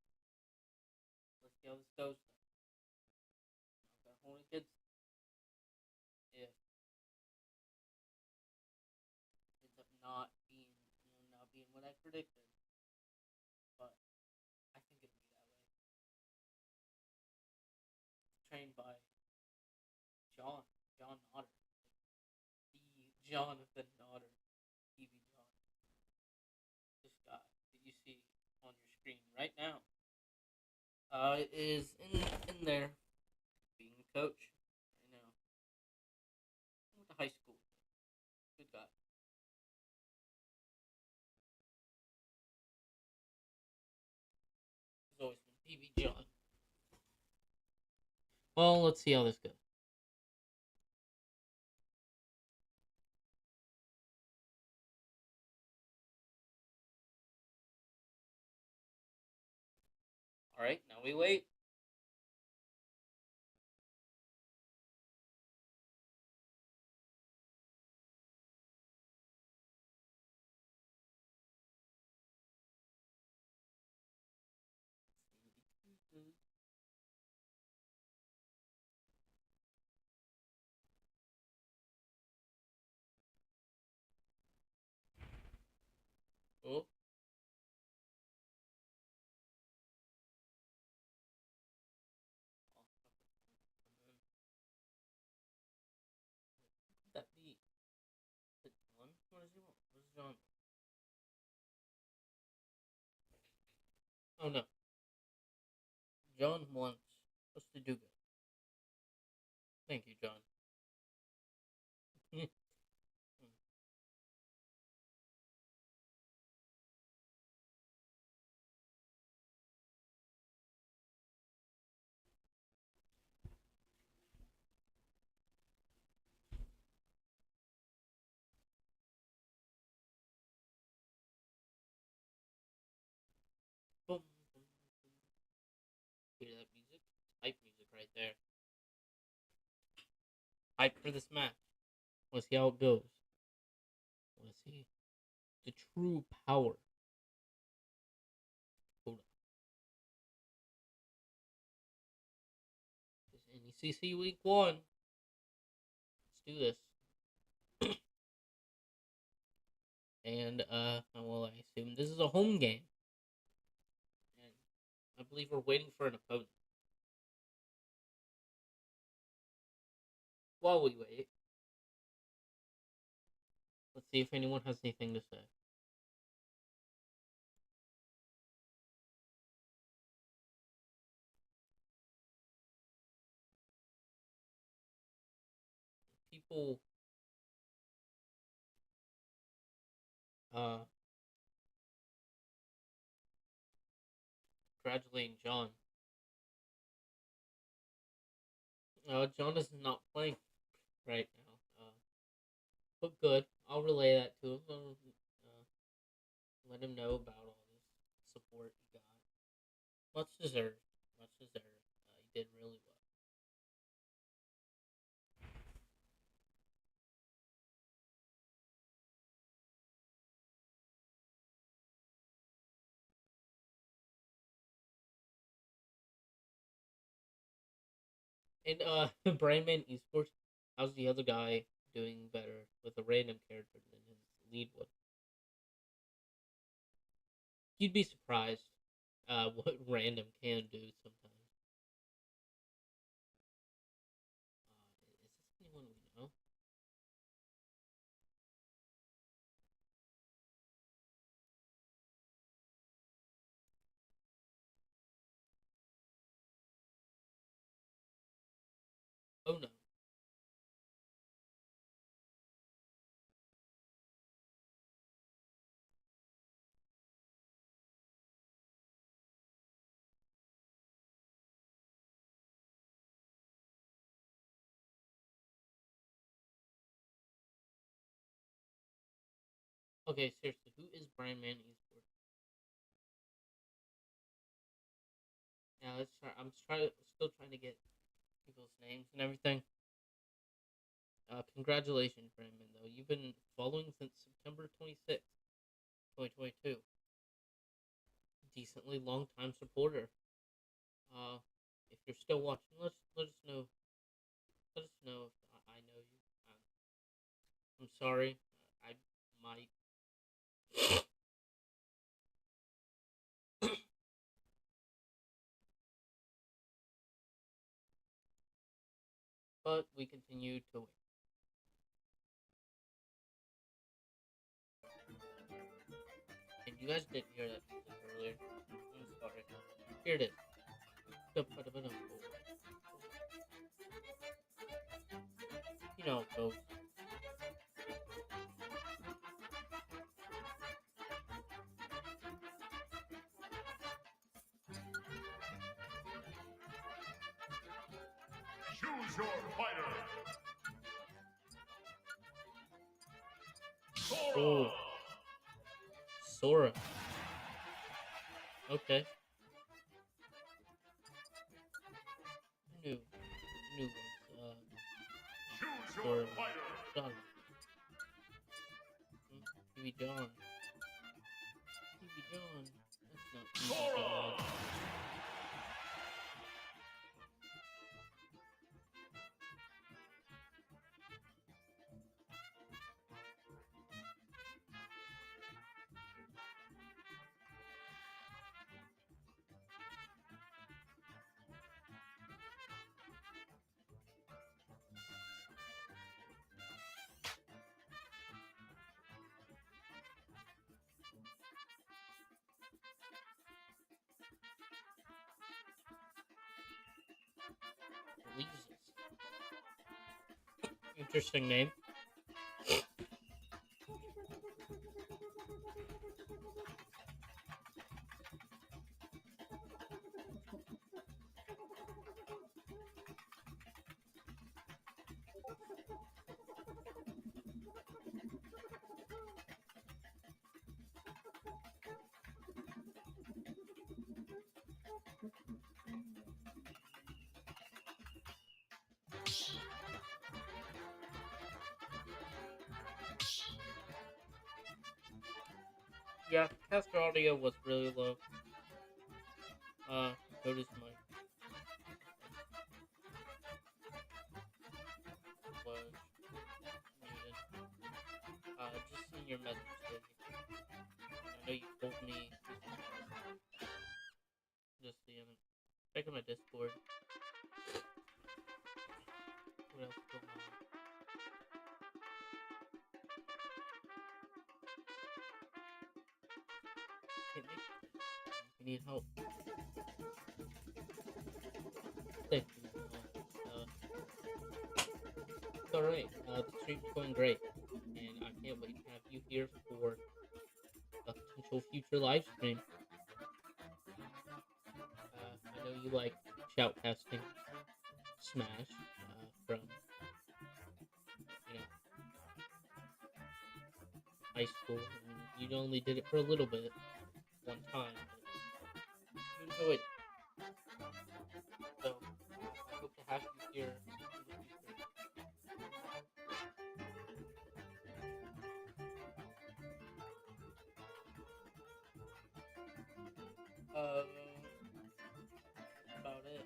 Let's see how this goes. Not gonna hold against if ends up not being what I predicted. But I think it'll be that way. It's trained by John Otter. The Jonathan Otter. PBJohn. This guy that you see on your screen right now. Is in there being a coach right now. Went to high school. Good guy. He's always been PBJohn. Well, let's see how this goes. Alright, now we wait. Oh. Could that be? Is it John? What does he want? What does John want? Oh no. John wants us to do good. Thank you, John. Boom. Hear that music? Hype music right there. Hype for this match. Let's see how it goes. Let's see the true power. Hold on. This NECC Week 1. Let's do this. And, well, I assume this is a home game. And I believe we're waiting for an opponent. While we wait, let's see if anyone has anything to say. People, congratulating John. John is not playing right now. But good. I'll relay that to him. Let him know about all this support he got. Much deserved. Much deserved. did really well. And Brandman Esports, how's the other guy doing better with a random character than his lead one? You'd be surprised what random can do sometimes. Is this anyone we know? Oh no. Okay, seriously, who is Brandman Esports? Now let's try. Still trying to get people's names and everything. Congratulations, Brandman. Though you've been following since September 26th, 2022. Decently long time supporter. If you're still watching, let us know. Let us know if I know you. I'm sorry. I might. But we continue to win. And you guys didn't hear that music earlier. I'm sorry. Here it is. You know, folks. Choose your fighter. Oh. Sora. Sora. Okay. New ones. Choose Sora. your fighter. John. PBJohn. PBJohn. That's not Sora. PBJohn. Jesus. Interesting name. Yeah, caster audio was really low. So does my was muted. Just send your message to me. I know you told me just the check out my Discord. What else is going on? Can't make it. You need help. Thank you. It's alright. The stream's going great. And I can't wait to have you here for a potential future live stream. I know you like shoutcasting Smash from, you know, high school. And you only did it for a little bit, one time, but you enjoyed it. So, That's about it.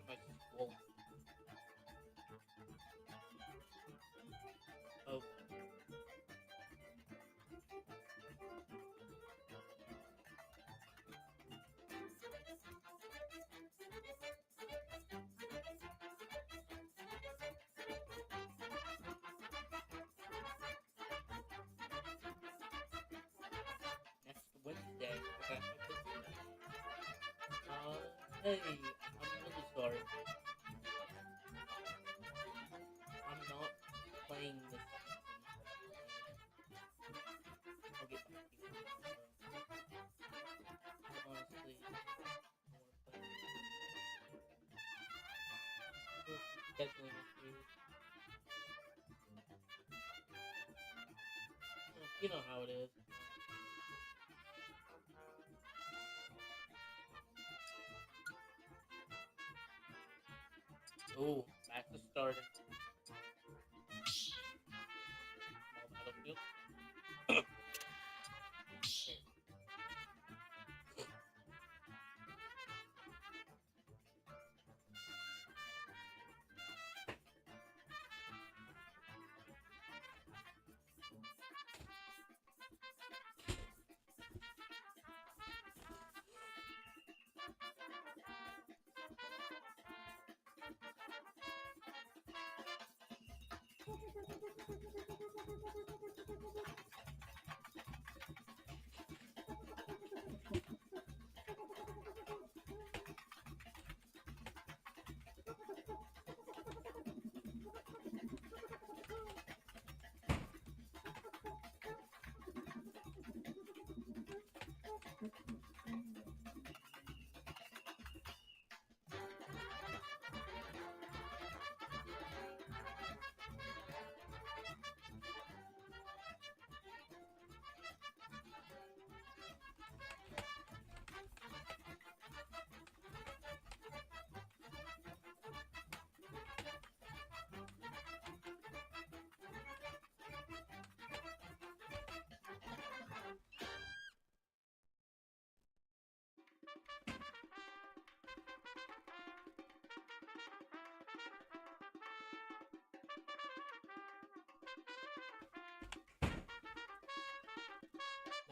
My skull. Oh. Next Wednesday. Okay. Hey, I'm really sorry. I'm not playing this season. I'll get back to you. Honestly, I want to play. Scheduling is weird. You know how it is. Oh, back to starting. Small battlefield.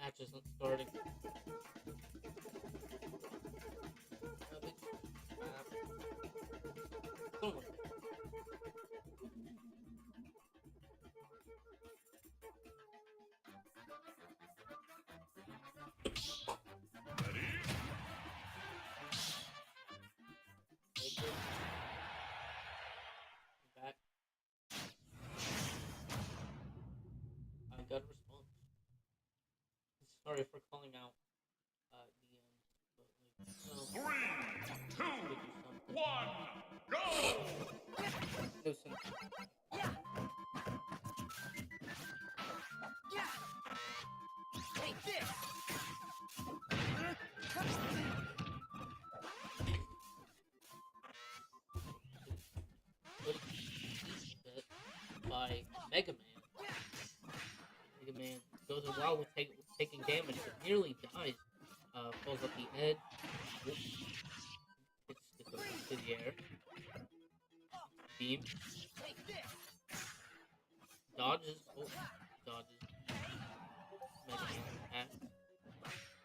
Match isn't starting. Back. I got a response. Sorry for calling out DMs, but like, 3, 2, 1, go! no sense. Take this! By Mega Man. Mega Man goes a while with taking damage, but nearly dies. Falls up the edge. Hits the goes into the air. Beam. Dodges. Oh, dodges. Mega Man attack.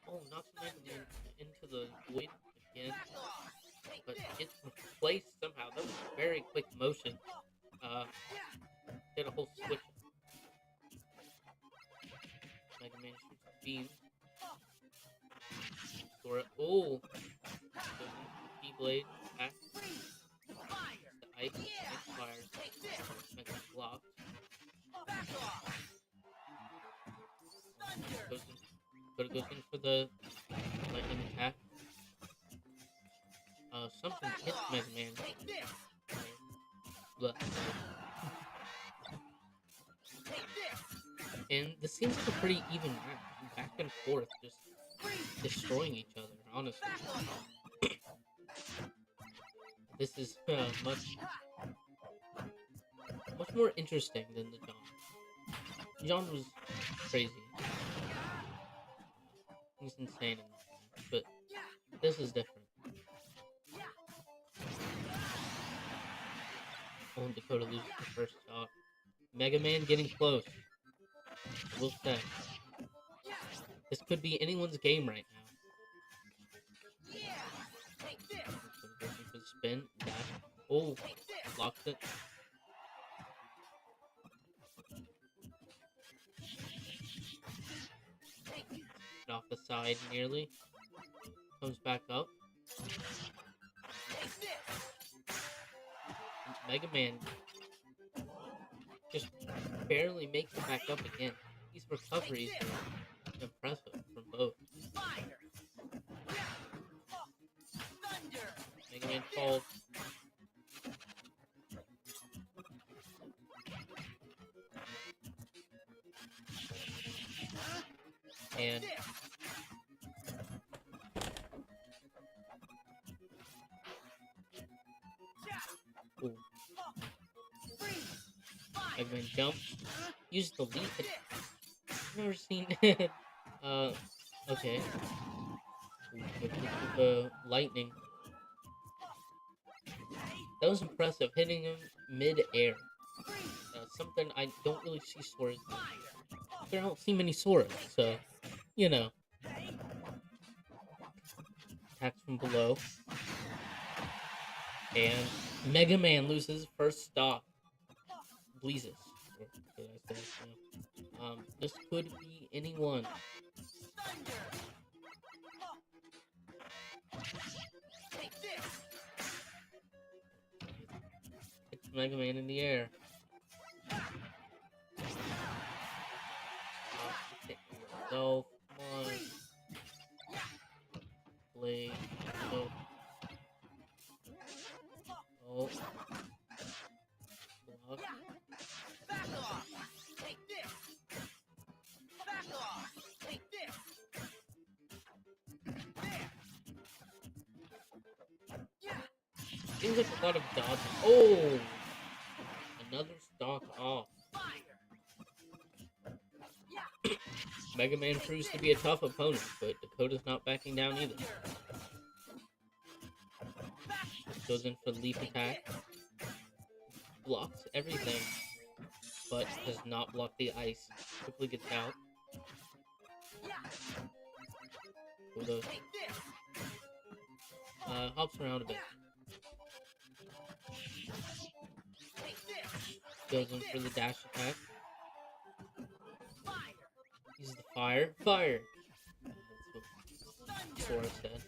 Oh, knocks Mega Man into the void again. But gets replaced somehow. That was a very quick motion. Did a whole switch. Mega Man shoots a beam. Sora. Oh! Keyblade attack. The ice fires. Mega Man blocked. Goes in for the lightning attack. Something hits Mega Man. Blah. And this seems like a pretty even match, back and forth, just destroying each other, honestly. This is much more interesting than the John. John was crazy. He's insane in this match, but this is different. Oh, Dakota loses the first shot. Mega Man getting close. I will say. This could be anyone's game right now. So goes in for the spin. Dash. Oh, blocks it. Off the side nearly. Comes back up. Mega Man just barely makes it back up again. These recoveries are impressive from both. Mega Man falls. And ooh. Mega Man jumps. Use the leap. I've never seen it. Okay. The lightning. That was impressive, hitting him mid-air. Something I don't really see Sora's do. There don't see many Soras, so, you know. Attacks from below. And Mega Man loses his first stock. Bleezes. Or did I say? No. This could be anyone. It's Mega Man in the air. Yourself. Come on. Blade. Oh. Oh. Block. Seems like a lot of dodging. Oh! Another stock off. Mega Man proves to be a tough opponent, but Dakota's not backing down either. Goes in for the leap attack. Blocks everything, but does not block the ice. Quickly gets out. Dakota hops around a bit. Goes in for the dash attack. Uses the fire. Fire! That's what Sora said.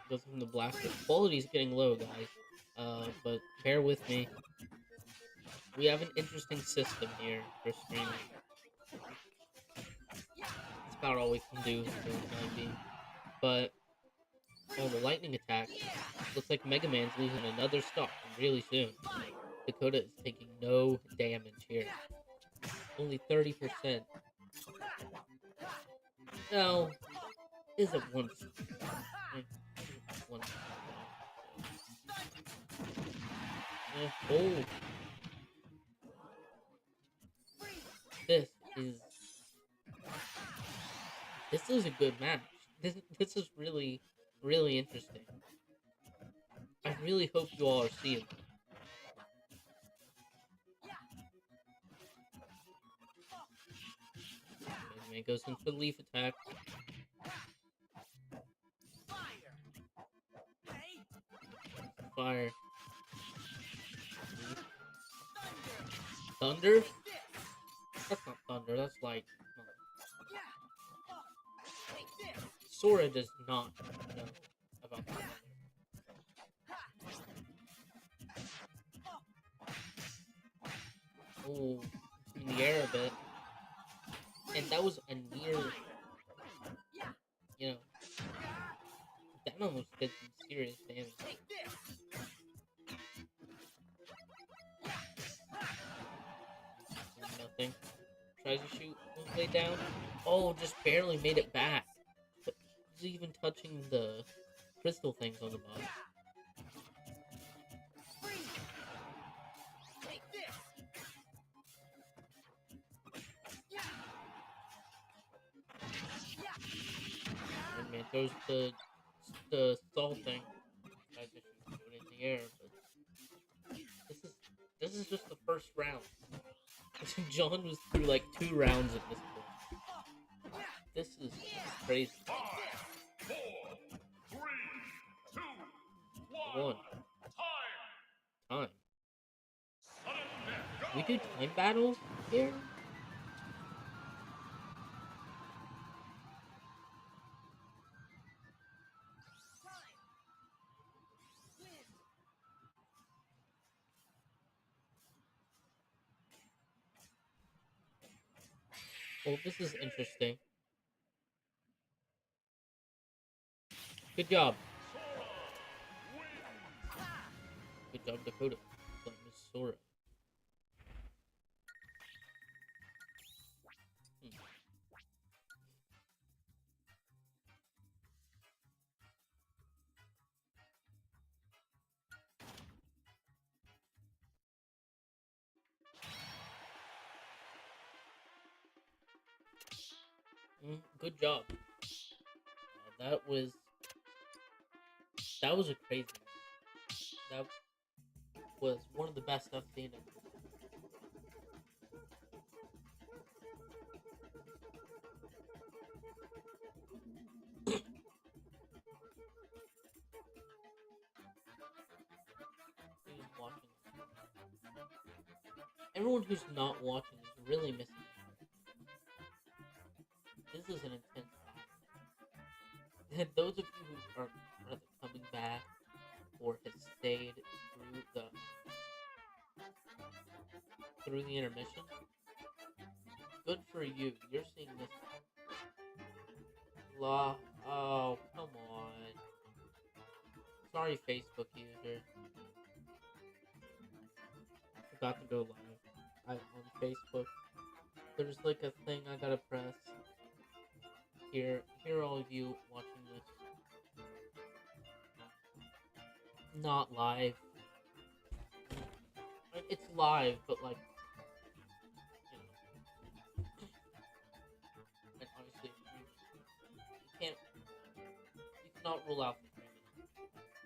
Goes from the blaster. Quality's getting low, guys. But bear with me. We have an interesting system here for streaming. That's about all we can do for the time being. But, oh, the lightning attack. Looks like Mega Man's losing another stock really soon. Dakota is taking no damage here. Only 30%. No. Is it one? One. Oh. This is a good match. This is really, really interesting. I really hope you all are seeing it. Man goes into the leaf attack. Fire. Thunder? That's not thunder, that's light. Sora does not know about thunder. Oh, in the air a bit. And that was a near, you know, that almost did some serious damage. Nothing. tries to shoot all the way down. Oh, just barely made it back. He's even touching the crystal things on the bottom. Freeze! Take this! Yeah! Yeah! And man throws the stall thing. Tries to shoot it in the air, but this is just the first round. John was through like 2 rounds at this point. This is crazy. 5, 4, 3, 2, 1. One. Time. Time. Sudden death. We do time battles here? Time! Win! Well, this is interesting. Good job. Good job, Dakota. But Miss Sora. Good job. That was a crazy one. That was one of the best I've seen it. Everyone who's not watching is really missing out. This is an intense battle. Those of you who are either coming back or have stayed through the intermission, good for you. You're seeing this. Oh, come on. Sorry, Facebook user. Forgot to go live on Facebook. There's like a thing I gotta press. Here, all of you watching this. Not live. It's live, but like, you know. And obviously, you cannot rule out the streaming.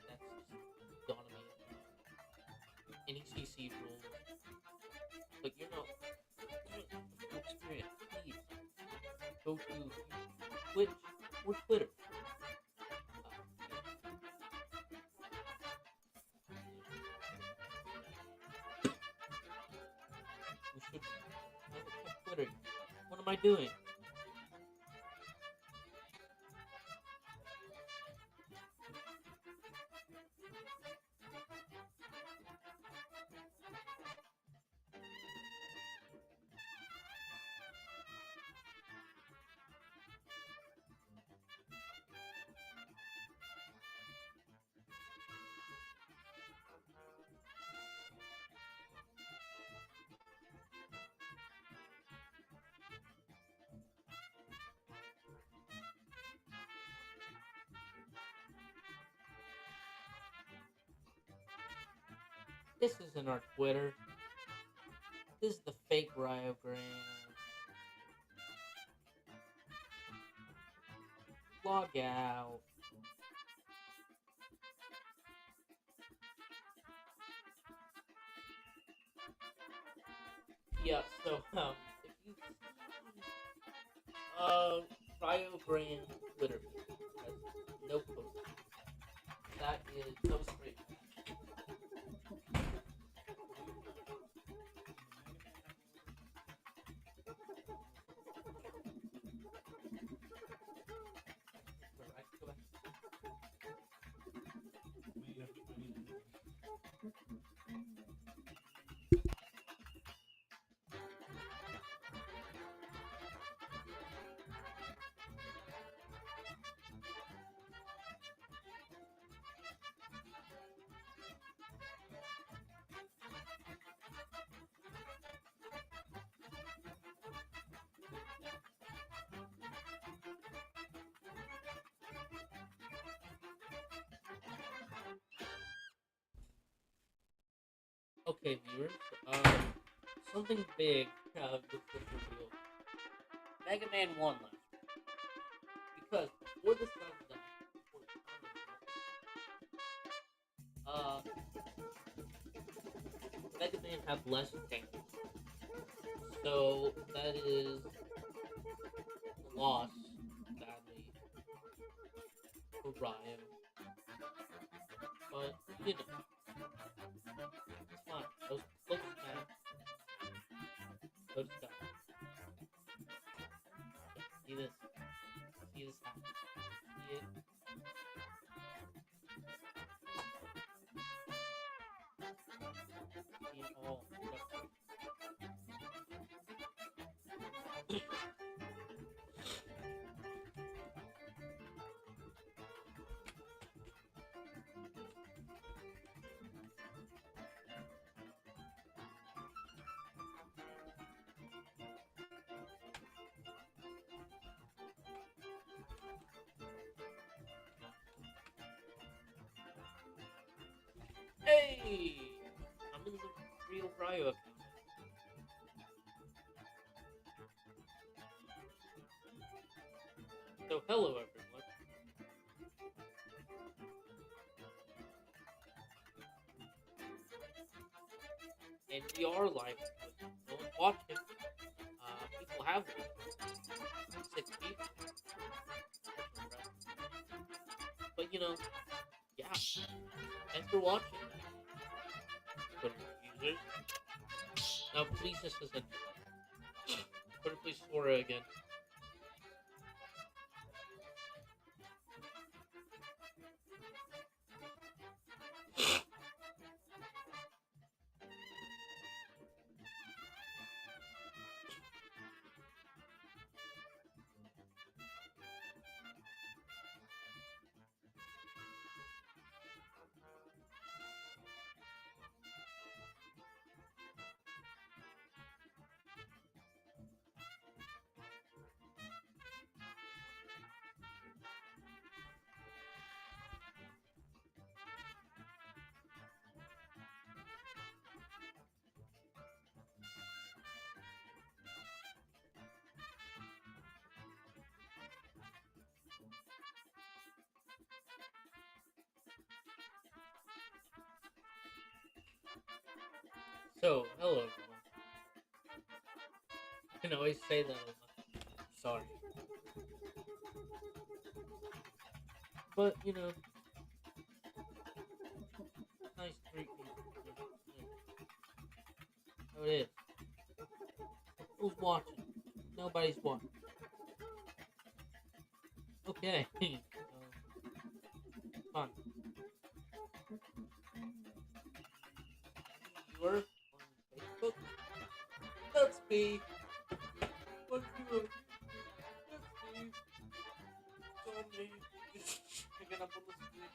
That's just gonna be any CC rules. But you're not experience. Please go to Twitch or Twitter. We should Twitter. What am I doing? This isn't our Twitter. This is the fake Rio Grande. Log out. Yeah, so, if you Rio Grande Twitter has no post. That was great. Okay, viewers. Something big was just revealed. Mega Man won last week because before the sun's up, before the sun is up, Mega Man have less damage. So that is a loss, sadly, for Ryan. But you know, it's fine. Those close match. Go to Scott. See this. See this happen. See it. See it all. Hey! I'm in the Rio Grande account. So, hello everyone. And we are live. No one's watching. People have watched. 6 people. But you know, yeah. Thanks for watching. Twitter users. Now please this isn't Twitter please Sora again. So, hello everyone. I can always say that I'm sorry. But, you know, nice to meet you. How it is. Who's watching? Nobody's watching. Okay. Fun. Viewer on Facebook? That's me. What's good? That's me. It's all me. Picking up on the screen.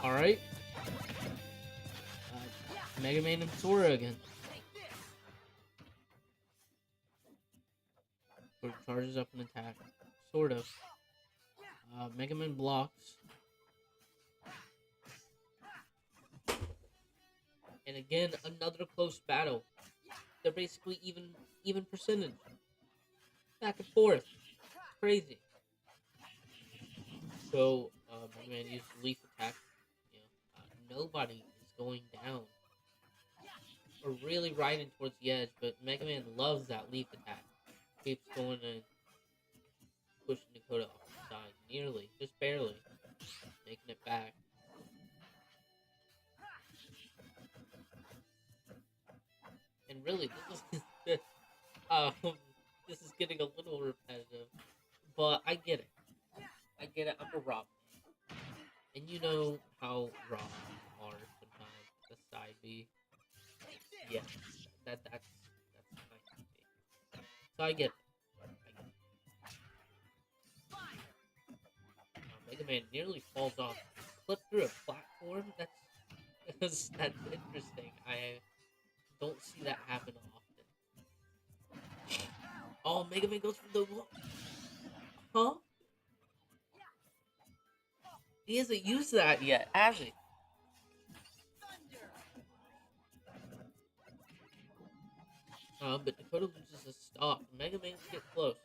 Alright. Mega Man and Sora again. Sora charges up an attack. Sort of. Mega Man blocks. And again, another close battle. They're basically even percentage. Back and forth. It's crazy. So, Mega Man uses Leaf Attack. You know, nobody is going down. Or really riding towards the edge, but Mega Man loves that Leaf Attack. Keeps going and pushing Dakota off the side. Nearly. Just barely. Making it back. And really, um, this is getting a little repetitive, but I get it. I get it. I'm a Rob fan, and you know how Rob are sometimes. The side B, yeah, that's my thing. So I get it. Mega Man nearly falls off, slipped through a platform. That's interesting. I don't see that happen often. Oh, Mega Man goes for the huh? He hasn't used that yet, has he? But Dakota loses a stock. Mega Man's get close.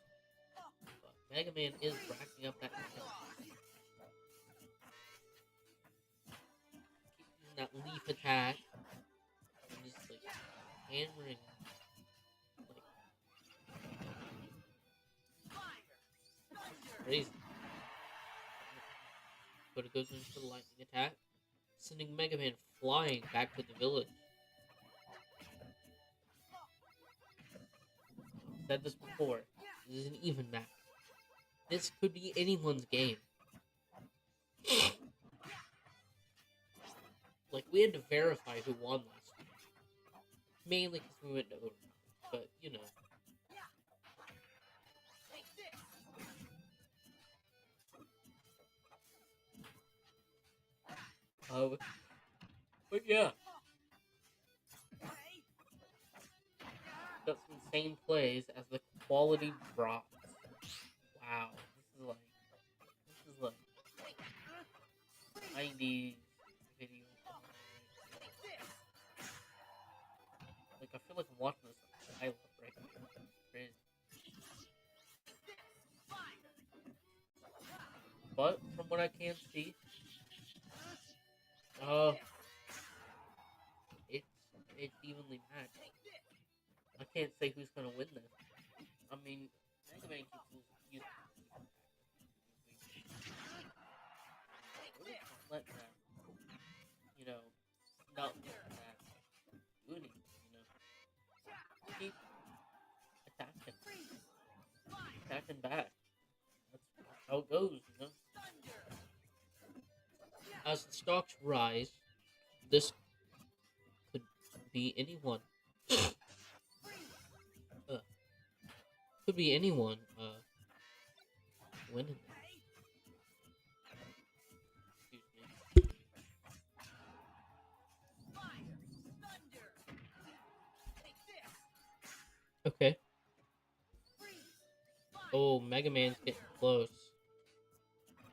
But Mega Man is racking up that damage. Keep using that leaf attack. And just like hammering. Like crazy. Dakota goes in for the lightning attack, sending Mega Man flying back to the village. I've said this before. This is an even match. This could be anyone's game. Like, we had to verify who won last week. Mainly because we went to overtime. But, you know. But yeah. Got some insane plays as the quality drops. Wow. This is like 90s video. Like, I feel like I'm watching this on dial-up right now. Crazy. But from what I can see, it's evenly matched. I can't say who's gonna win this. I mean, Mega Man keeps using really can't let that, you know, not let that do anything, you know. Keep attacking back. That's how it goes, you know. As the stocks rise, this could be anyone. Could be anyone winning. Excuse me. Okay. Oh, Mega Man's getting close.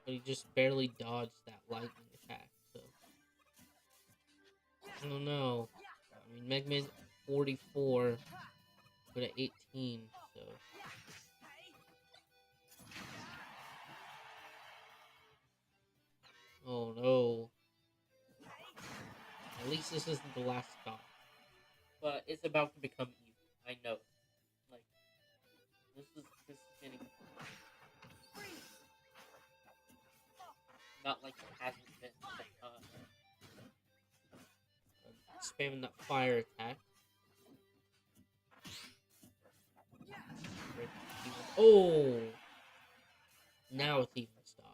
But he just barely dodged that lightning attack, so. I don't know. I mean, Mega Man 44, but at 18, so. Oh no. At least this isn't the last stop. But it's about to become even. I know. Like, this is getting. Not like it hasn't been. Spamming that fire attack. Oh! Now it's even stocks.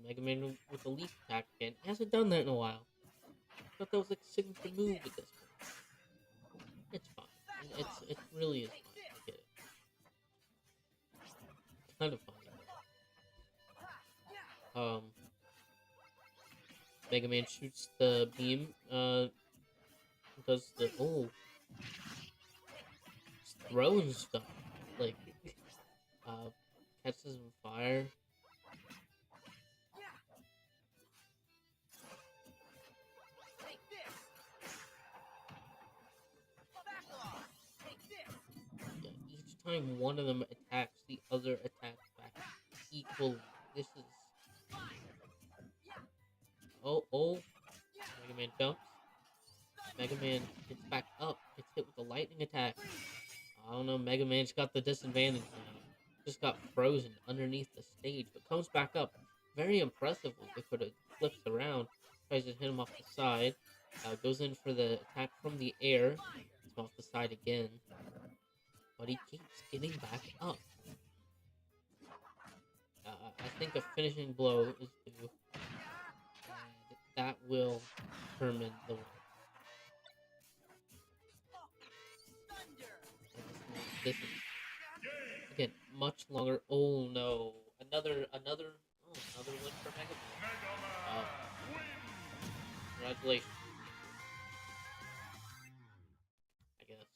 Mega Man with the leaf attack again. He hasn't done that in a while. I thought that was like a signature move at this point. It's fine. It really is fine. I get it. It's kind of funny. Mega Man shoots the beam. Does the throwing stuff. Like, catches on fire. Take this. Back off. Take this. Yeah, each time one of them attacks, the other attacks back equally. This is... Oh. Mega Man jumps. Mega Man gets back up. Gets hit with a lightning attack. I don't know, Mega Man's got the disadvantage now. Just got frozen underneath the stage, but comes back up very impressively. If it flips around, tries to hit him off the side, goes in for the attack from the air, hits him off the side again, but he keeps getting back up. I think a finishing blow is due, and that will determine the win. This is again much longer. Oh no! Another win for Mega Man. Congratulations. I guess.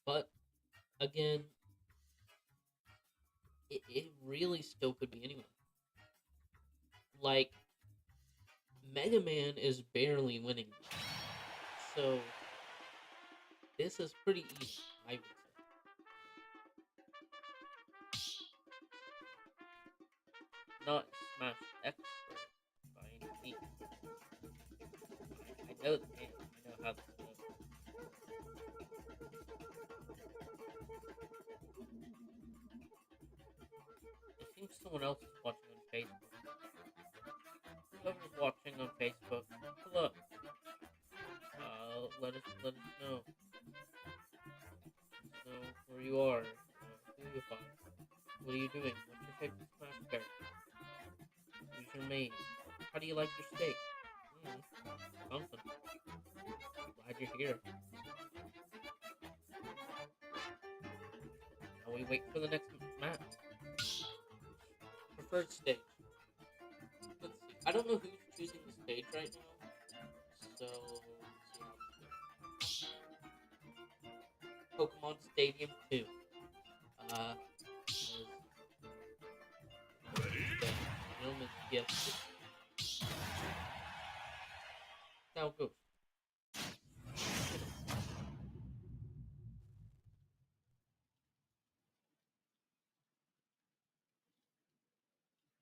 But again, it really still could be anyone. Like, Mega Man is barely winning. So this is pretty easy, I would say. Not Smash expert by any means. I know the game. I know how this goes. I think someone else is watching on Facebook. Whoever's watching on Facebook, hello. Let us know. Let us know where you are. Who you are. What are you doing? What's your favorite Smash character? Who's your main? How do you like your steak? Something. Glad you're here. Now we wait for the next map. Preferred stage. Let's see. I don't know who's choosing the stage right now. So, Pokemon Stadium 2. Gentleman's gift. How it goes.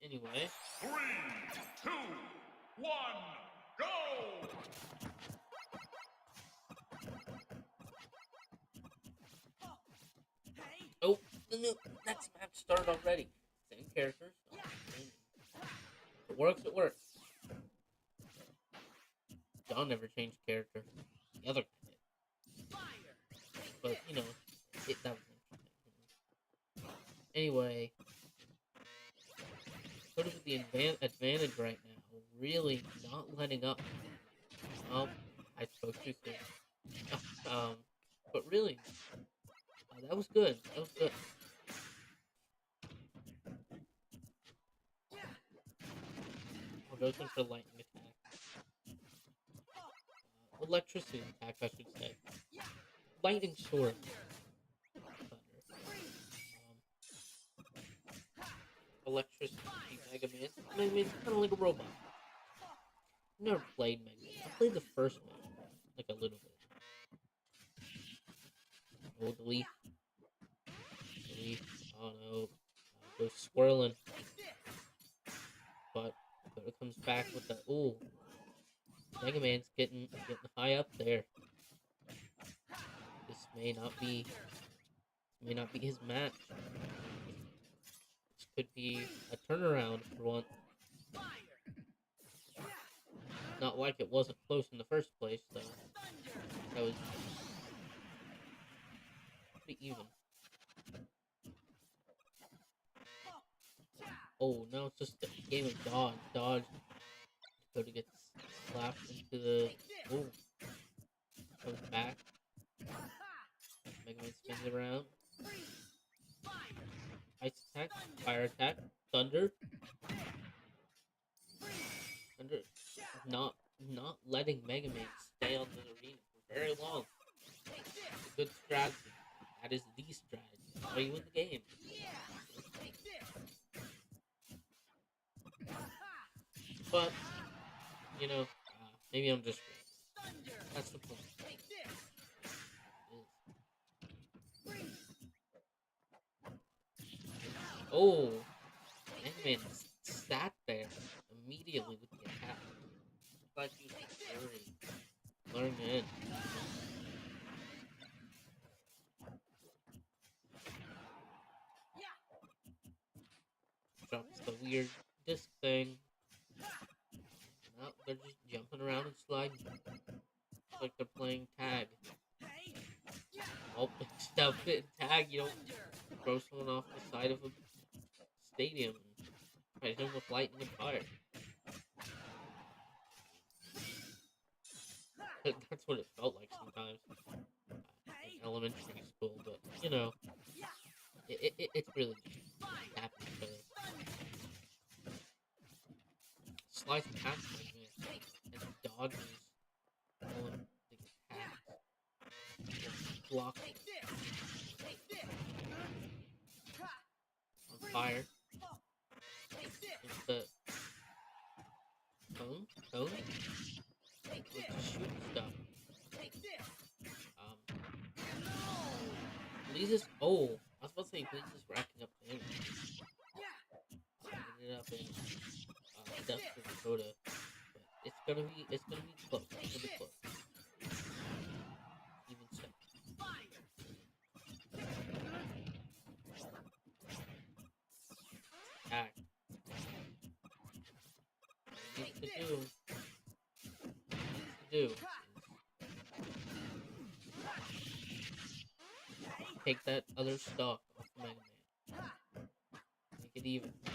Anyway. 3, 2, 1, go! Oh, the next map started already. Same characters. It works, it works. John never changed character. The other guy did. But, you know, that was interesting. Anyway, sort of the advantage right now. Really not letting up. I spoke too soon. But really, that was good. That was good. I'll go in for lightning attack. Electricity attack, I should say. Lightning sword. Thunder. Electricity Mega Man. Mega Man's kind of like a robot. I've never played Mega Man. I played the first Mega Man, like a little bit. Oh, the leaf. Oh no. Goes swirling. But it comes back with the ooh. Mega Man's getting high up there. This may not be his match. This could be a turnaround for once. Not like it wasn't close in the first place, though. That was pretty even. Oh, now it's just a game of dodge. Dodge. Dakota gets slapped into the... Oh. Comes back. Mega Man spins around. Ice attack. Fire attack. Thunder. Thunder. Not letting Mega Man stay on the arena for very long. It's a good strategy. That is the strategy. That's how you win the game. But, maybe I'm just wrong. That's the point. Oh, Eggman sat there immediately with the attack. Like he was luring in. Drops the weird disc thing. Now they're just jumping around and sliding. It's like they're playing tag. Oh, stop it, tag. You don't throw someone off the side of a stadium and hit them with lightning and fire. That's what it felt like sometimes in elementary school, but it's really happy to slice past him and dodges all of the attacks. Block on fire. It's the cone? Just shoot stuff. Bleezes. Oh, I was about to say Bleezes racking up damage. Ended up in Dust for Dakota, but it's gonna be close. It's gonna be close. Even so. Attack. What it needs to do. Take that other stock off Mega Man. Make it even. But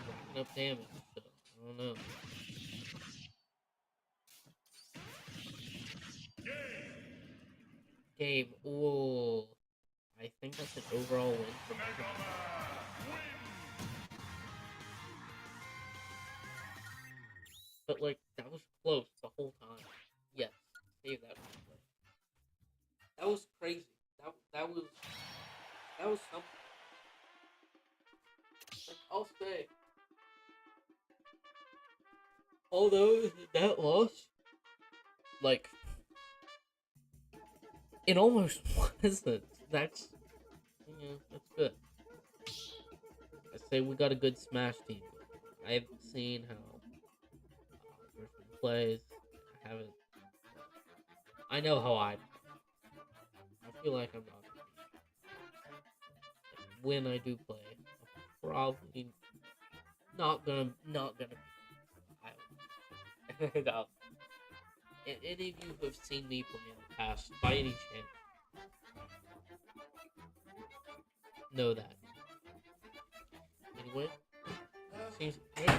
racking up damage, so I don't know. Game. Ooh. I think that's an overall win for Mega Man. But that was close the whole time. Yes, save that replay. That was crazy. That was something. I'll say, although that loss, it almost wasn't. That's good. I say we got a good Smash team. I haven't seen how Griffin plays. I know how I feel like I'm not when I do play. I'm probably not gonna. No. Any of you who have seen me play in the past, by any chance, know that. Anyway, seems great.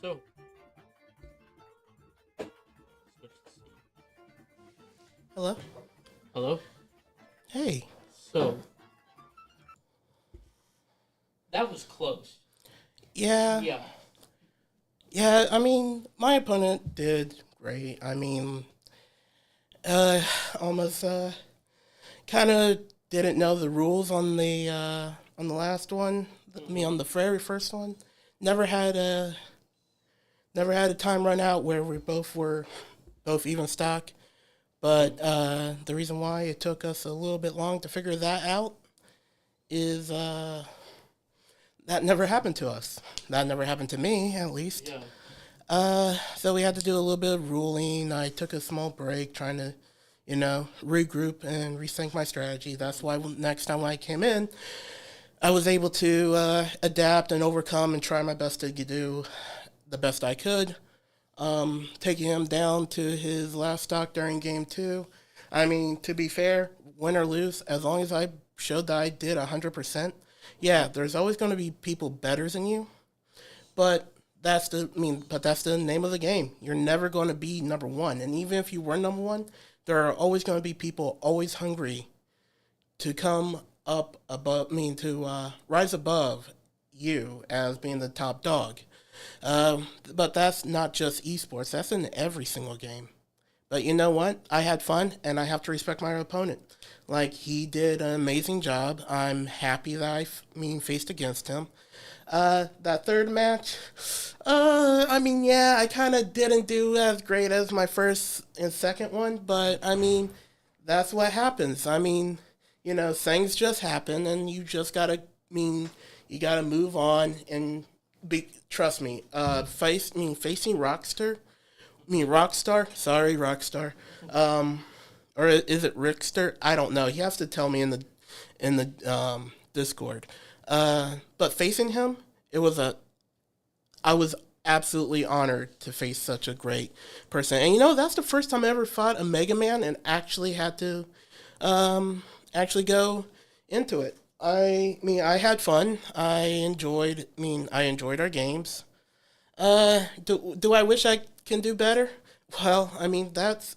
So, switch the scene. Hello? Hello? Hey. So, that was close. Yeah. Yeah. Yeah, I mean, my opponent did great. I mean, almost kind of didn't know the rules on the last one. I mean, on the very first one, never had a time run out where we were both even stock. But the reason why it took us a little bit long to figure that out is that never happened to us. That never happened to me, at least. Yeah. So we had to do a little bit of ruling. I took a small break trying to, regroup and rethink my strategy. That's why next time when I came in, I was able to adapt and overcome and try my best to do the best I could. Taking him down to his last stock during game 2. I mean, to be fair, win or lose, as long as I showed that I did 100%, yeah, there's always going to be people better than you, but that's the name of the game. You're never going to be number one, and even if you were number one, there are always going to be people always hungry to come up above. To rise above you as being the top dog. But that's not just esports. That's in every single game. But you know what? I had fun, and I have to respect my opponent. Like, he did an amazing job. I'm happy that faced against him. That third match, I mean, yeah, I kind of didn't do as great as my first and second one, but I mean, that's what happens. I mean, things just happen, and you just gotta, you gotta move on and trust me. Facing Rockstar. Sorry, Rockstar. Or is it Rickster? I don't know. He has to tell me in the Discord. But facing him, I was absolutely honored to face such a great person. And that's the first time I ever fought a Mega Man and actually had to actually go into it. I had fun. I enjoyed our games. Do I wish I can do better? Well, I mean, that's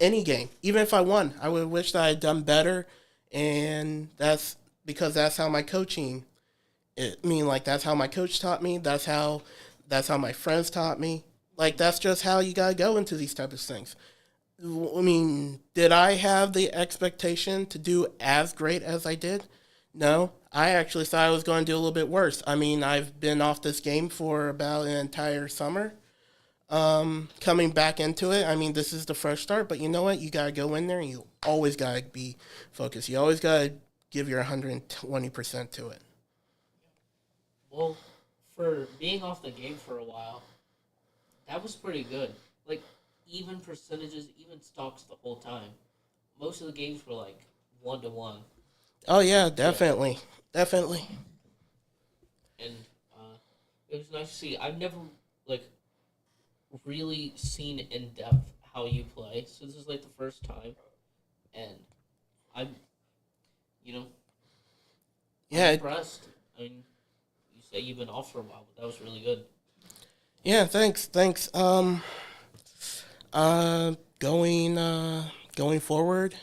any game. Even if I won, I would wish that I had done better, and that's because that's how my coaching. That's how my coach taught me. That's how my friends taught me. Like, that's just how you gotta go into these type of things. I mean, did I have the expectation to do as great as I did? No, I actually thought I was going to do a little bit worse. I mean, I've been off this game for about an entire summer. Coming back into it, I mean, this is the fresh start, but you know what? You got to go in there and you always got to be focused. You always got to give your 120% to it. Well, for being off the game for a while, that was pretty good. Like, even percentages, even stocks the whole time. Most of the games were like 1-1. Oh, yeah, definitely. Definitely. And it was nice to see. I've never, like, really seen in depth how you play. So this is, like, the first time. And I'm, Yeah. impressed. I mean, you say you've been off for a while, but that was really good. Yeah, thanks. Going forward,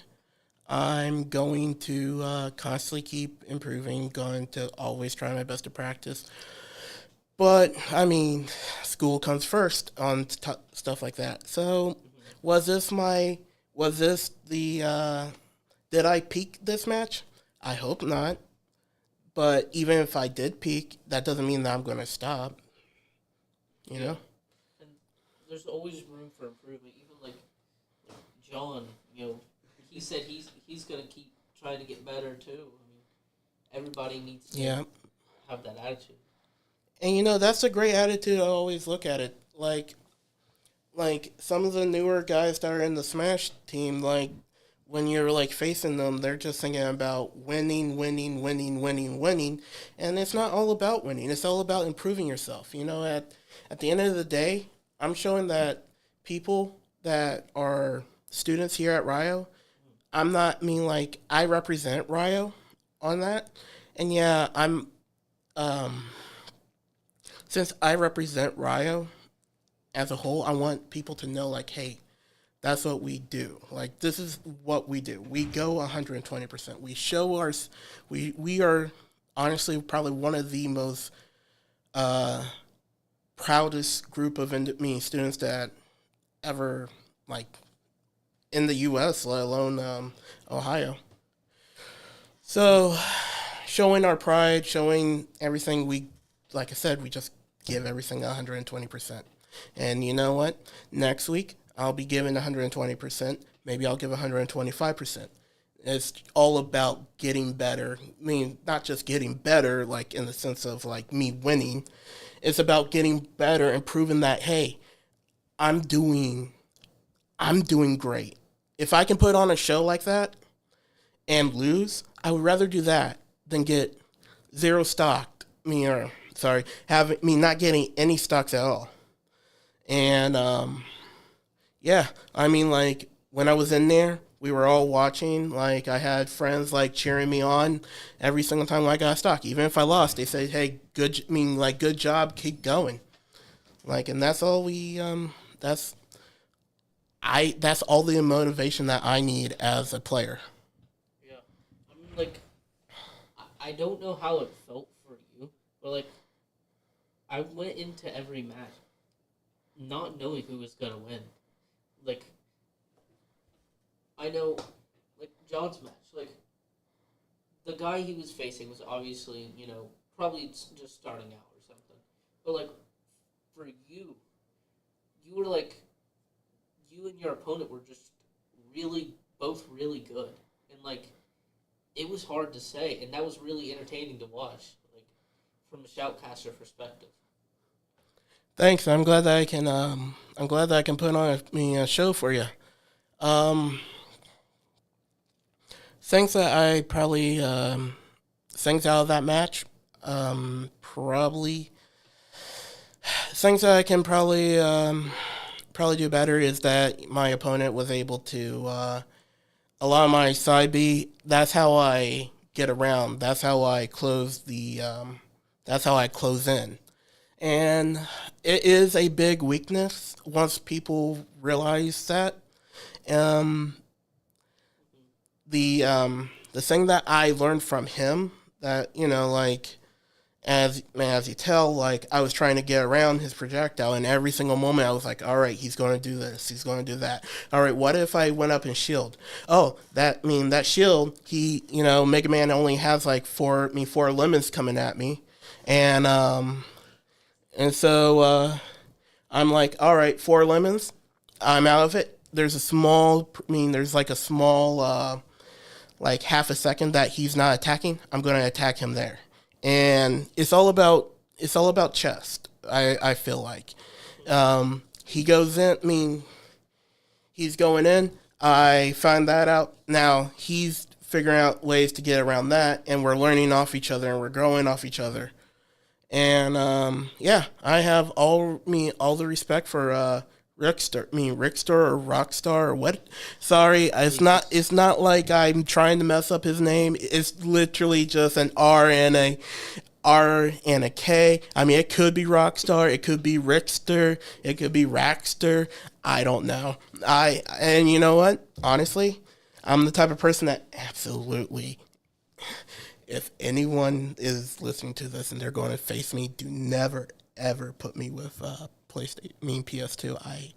I'm going to constantly keep improving, going to always try my best to practice. But, I mean, school comes first on stuff like that. So, did I peak this match? I hope not. But even if I did peak, that doesn't mean that I'm going to stop. You know? And there's always room for improvement. Even like John, he said he's gonna keep trying to get better too. I mean, everybody needs to have that attitude. And that's a great attitude. I always look at it like some of the newer guys that are in the Smash team. Like, when you're like facing them, they're just thinking about winning, and it's not all about winning. It's all about improving yourself. At the end of the day, I'm showing that people that are students here at Rio, I represent Rio on that, and yeah, since I represent Rio as a whole, I want people to know, like, hey, that's what we do. Like, this is what we do. We go 120%. We show we are honestly probably one of the most proudest group of students that ever, like, in the U.S., let alone Ohio. So, showing our pride, showing everything like I said, we just give everything 120%. And you know what? Next week, I'll be giving 120%. Maybe I'll give 125%. It's all about getting better. I mean, not just getting better, like, in the sense of, like, me winning. It's about getting better and proving that, hey, I'm doing great. If I can put on a show like that and lose, I would rather do that than get zero stocked. Not getting any stocks at all. And yeah, I mean, like, when I was in there, we were all watching. Like, I had friends like cheering me on every single time I got a stock. Even if I lost, they said, "Hey, good job, keep going." Like, and that's all that's all the motivation that I need as a player. Yeah, I mean, like, I don't know how it felt for you, but like, I went into every match not knowing who was gonna win. Like, I know, like, John's match, like, the guy he was facing was obviously, probably just starting out or something. But, like, for you, you were, like, you and your opponent were just both really good. And, like, it was hard to say, and that was really entertaining to watch, like, from a shoutcaster perspective. Thanks. I'm glad that I can. I'm glad that I can put on a show for you. Um, things that I probably things out of that match. Probably things that I can probably do better is that my opponent was able to allow my side B. That's how I get around. That's how I close the. That's how I close in. And it is a big weakness once people realize that. Um, the thing that I learned from him that like as you tell, like I was trying to get around his projectile, and every single moment I was like, all right, he's going to do this, he's going to do that. All right, what if I went up and shield? Oh, that shield, he Mega Man only has like four lemons coming at me, and so I'm like, all right, 4 lemons, I'm out of it. There's like a small, like half a second that he's not attacking. I'm going to attack him there. And it's all about chest, I feel like. He goes in, he's going in. I find that out. Now he's figuring out ways to get around that, and we're learning off each other, and we're growing off each other. And I have all the respect for Rickster or Rockstar or what? Sorry, it's not like I'm trying to mess up his name. It's literally just an R and a K. I mean, it could be Rockstar, it could be Rickster, it could be Rackster. I don't know. And you know what? Honestly, I'm the type of person that absolutely, if anyone is listening to this and they're going to face me, do never ever put me with PlayStation, PS2. I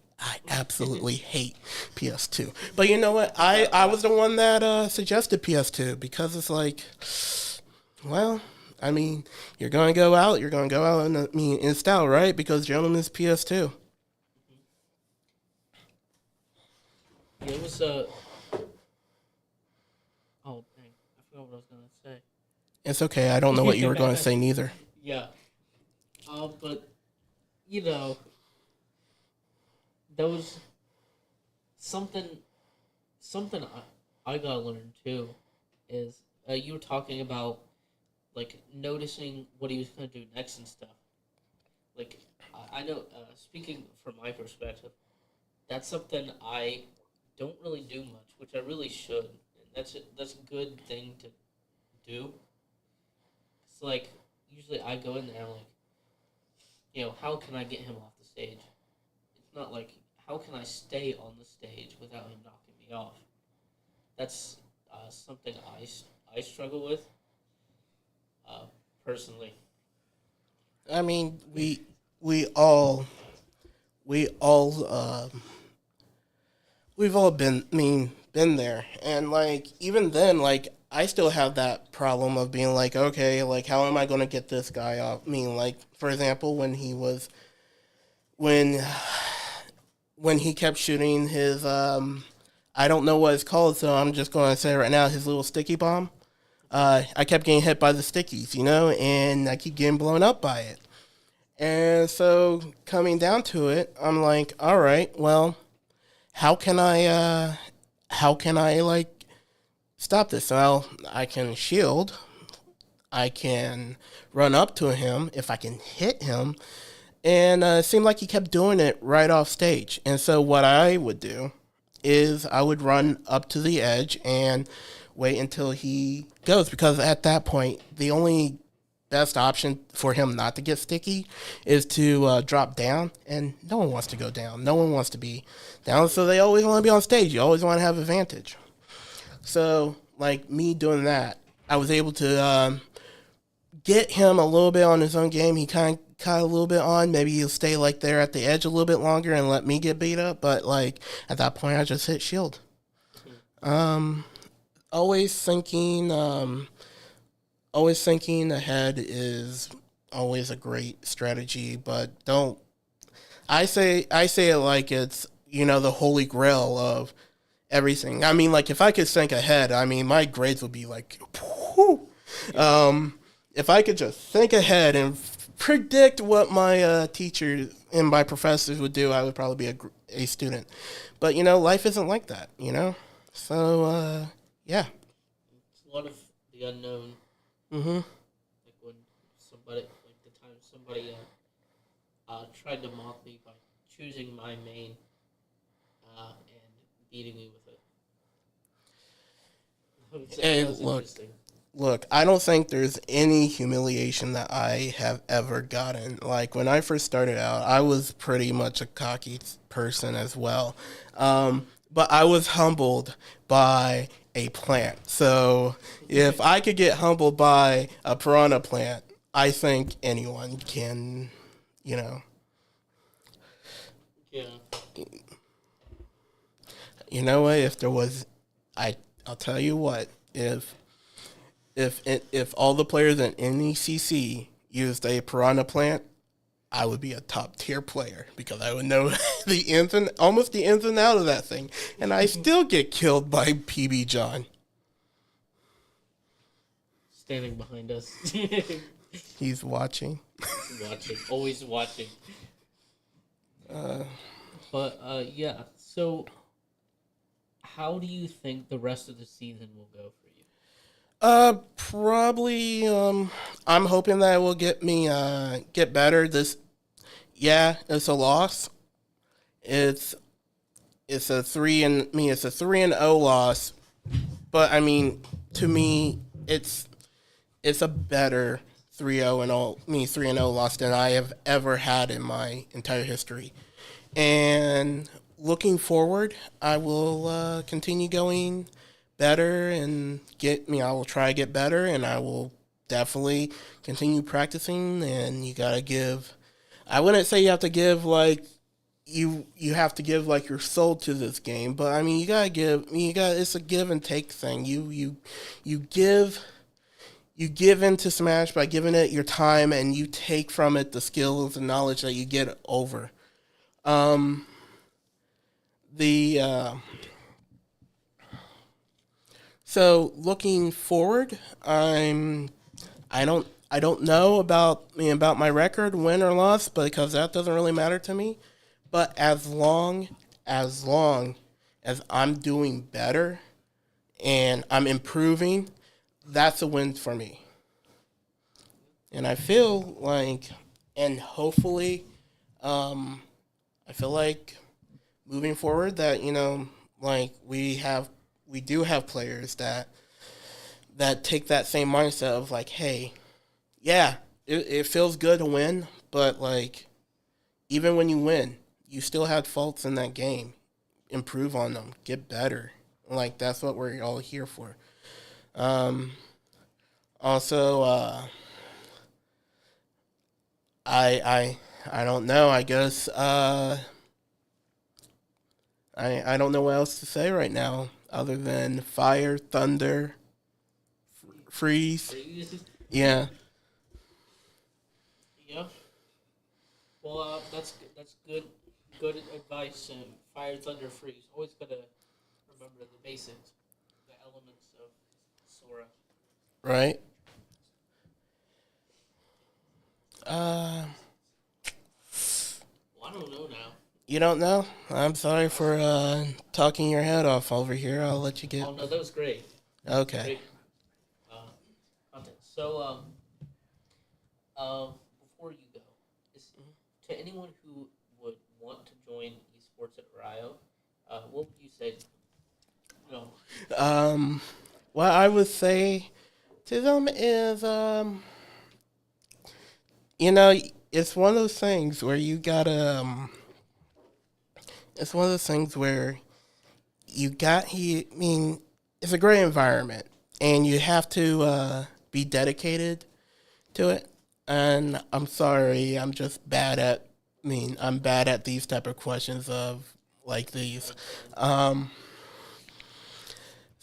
absolutely hate PS2. But you know what? I was the one that suggested PS2 because it's like, well, I mean, you're going to go out in style, right? Because gentlemen's PS2. Yeah, it was oh dang, I forgot what I was gonna say. It's okay. I don't know what you were going to say neither. Yeah. But that was something I gotta learn too. Is you were talking about like noticing what he was gonna do next and stuff. Like I know, speaking from my perspective, that's something I don't really do much, which I really should. And that's a good thing to do. It's like usually I go in there and I'm like, how can I get him off the stage? It's not like how can I stay on the stage without him knocking me off. That's something I struggle with personally. I mean, we all we've all been there, and like even then, like I still have that problem of being like, okay, like how am I going to get this guy off? Like for example, when he kept shooting his I don't know what it's called, so I'm just going to say right now, his little sticky bomb. I kept getting hit by the stickies, and I keep getting blown up by it. And so coming down to it, I'm like, all right, well, how can I like stop this? Well, I can shield. I can run up to him if I can hit him. And it seemed like he kept doing it right off stage. And so what I would do is I would run up to the edge and wait until he goes. Because at that point, the only best option for him not to get sticky is to drop down. And no one wants to go down. No one wants to be down. So they always want to be on stage. You always want to have advantage. So like me doing that, I was able to get him a little bit on his own game. He kind of caught a little bit on. Maybe he'll stay like there at the edge a little bit longer and let me get beat up. But like at that point, I just hit shield. Um, always thinking, always thinking ahead is always a great strategy, but don't. I say it like it's the holy grail of everything. I mean, like if I could think ahead, I mean my grades would be like, whew. If I could just think ahead and predict what my teachers and my professors would do, I would probably be a student. But life isn't like that. So yeah. It's a lot of the unknown. Mhm. Like when somebody, like the time somebody tried to mock me by choosing my main and beating me with it. Hey, That was look, interesting. look, I don't think there's any humiliation that I have ever gotten. Like when I first started out, I was pretty much a cocky person as well. But I was humbled by a plant. So if I could get humbled by a piranha plant, I think anyone can, you know. Yeah. You know what? If there was, I'll tell you what. If all the players in NECC used a piranha plant, I would be a top tier player because I would know almost the ins and out of that thing, and I still get killed by PBJohn. Standing behind us. He's watching. Watching. Always watching. Uh, But yeah, so how do you think the rest of the season will go for you? probably. I'm hoping that it will get me get better. Yeah, it's a loss. It's it's a it's a 3-0 loss, but I mean to me it's a better 3-0 and 3-0 loss than I have ever had in my entire history. And looking forward, I will continue going better and I will try to get better, and I will definitely continue practicing. And you gotta give. I wouldn't say you have to give like you have to give like your soul to this game, but I mean you gotta give. It's a give and take thing. You give. You give into Smash by giving it your time, and you take from it the skills and knowledge that you get over. Um, the So looking forward, I don't know about my record, win or loss, because that doesn't really matter to me. But as long as I'm doing better and I'm improving, that's a win for me. And I feel like, and hopefully, um, I feel like moving forward that like we do have players that take that same mindset of like, hey, yeah, it feels good to win, but like even when you win, you still had faults in that game. Improve on them, get better. Like that's what we're all here for. Um, Also, I don't know. I guess I don't know what else to say right now other than fire, thunder, freeze. Yeah. Yeah. Well, that's good advice. And fire, thunder, freeze. Always gotta remember the basics, the elements of Sora. Right. Uh, Well, I don't know now. you don't know? I'm sorry for talking your head off over here. I'll let you get. Oh no, that was great. Okay. Great content. So before you go, is, to anyone who would want to join esports at Rio, what would you say to them? No. Um, what I would say to them is, you know, it's one of those things where you gotta. It's one of those things where I mean, it's a great environment, and you have to be dedicated to it. And I'm sorry, I'm just bad at. I'm bad at these type of questions of like these. Um,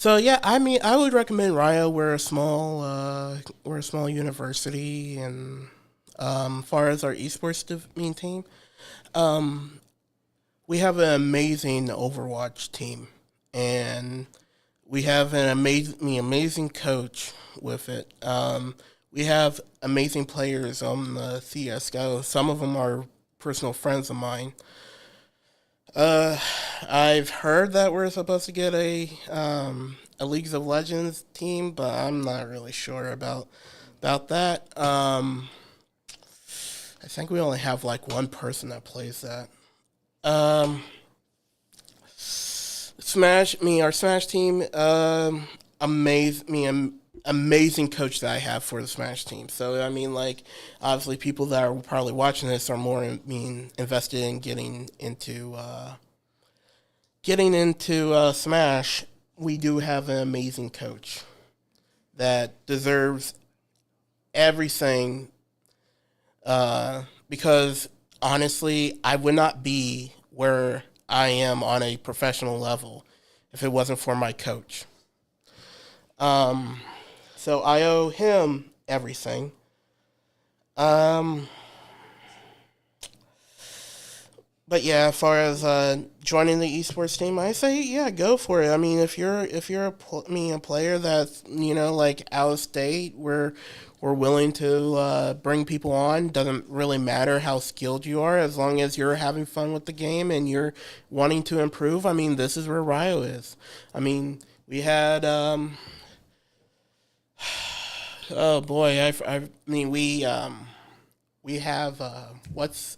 So yeah, I mean, I would recommend Rio. We're a small university, and far as our esports team, um, we have an amazing Overwatch team, and we have an amazing coach with it. We have amazing players on the CS:GO. Some of them are personal friends of mine. Uh, I've heard that we're supposed to get a Leagues of Legends team, but I'm not really sure about that. I think we only have like one person that plays that. Um, our Smash team, amazing coach that I have for the Smash team. So I mean, like, obviously, people that are probably watching this are more invested in getting into Smash. We do have an amazing coach that deserves everything. Because honestly, I would not be where I am on a professional level if it wasn't for my coach. Um, so I owe him everything. Um, but yeah, as far as joining the esports team, I say yeah, go for it. I mean, if you're a player that's like out of state, we're willing to bring people on. Doesn't really matter how skilled you are, as long as you're having fun with the game and you're wanting to improve. I mean, this is where Rio is. I mean, we had oh boy, I mean we have what's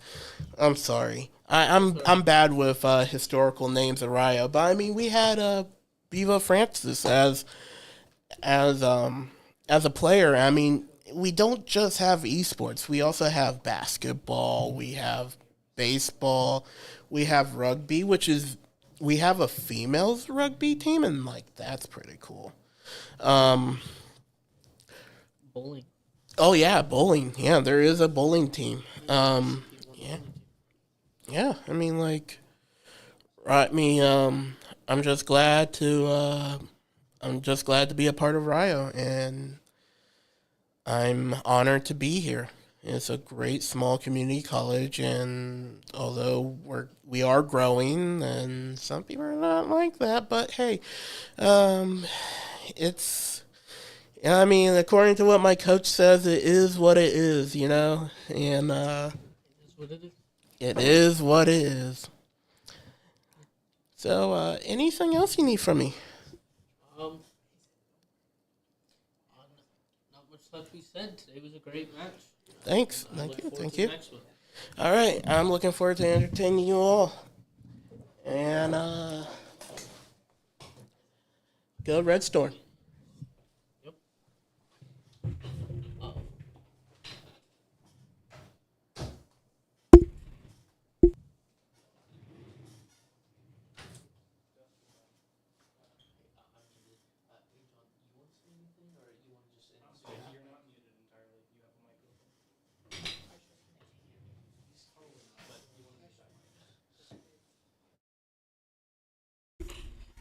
I'm sorry. I'm bad with historical names of Rio, but I mean we had Viva Francis as as a player. I mean we don't just have esports. We also have basketball. We have baseball. We have rugby, which is we have a females rugby team, and like that's pretty cool. Um, Bowling. oh yeah, bowling. Yeah, there is a bowling team. Yeah. Yeah, I mean, like, right? I'm just glad to, be a part of Rio, and I'm honored to be here. It's a great small community college, and although we are growing, and some people are not like that, but hey, um, it's. I mean, according to what my coach says, it is what it is, and Is what it is. it is what it is. So, anything else you need from me? Um, uh, not much left to be said. Today was a great match. Thanks. I Thank look you. forward Thank to you. the next one. All right. I'm looking forward to entertaining you all. And go Red Storm. Yep. Uh,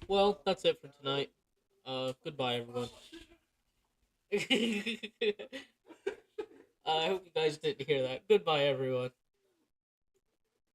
well, that's it for tonight. Goodbye, everyone. I hope you guys didn't hear that. Goodbye, everyone.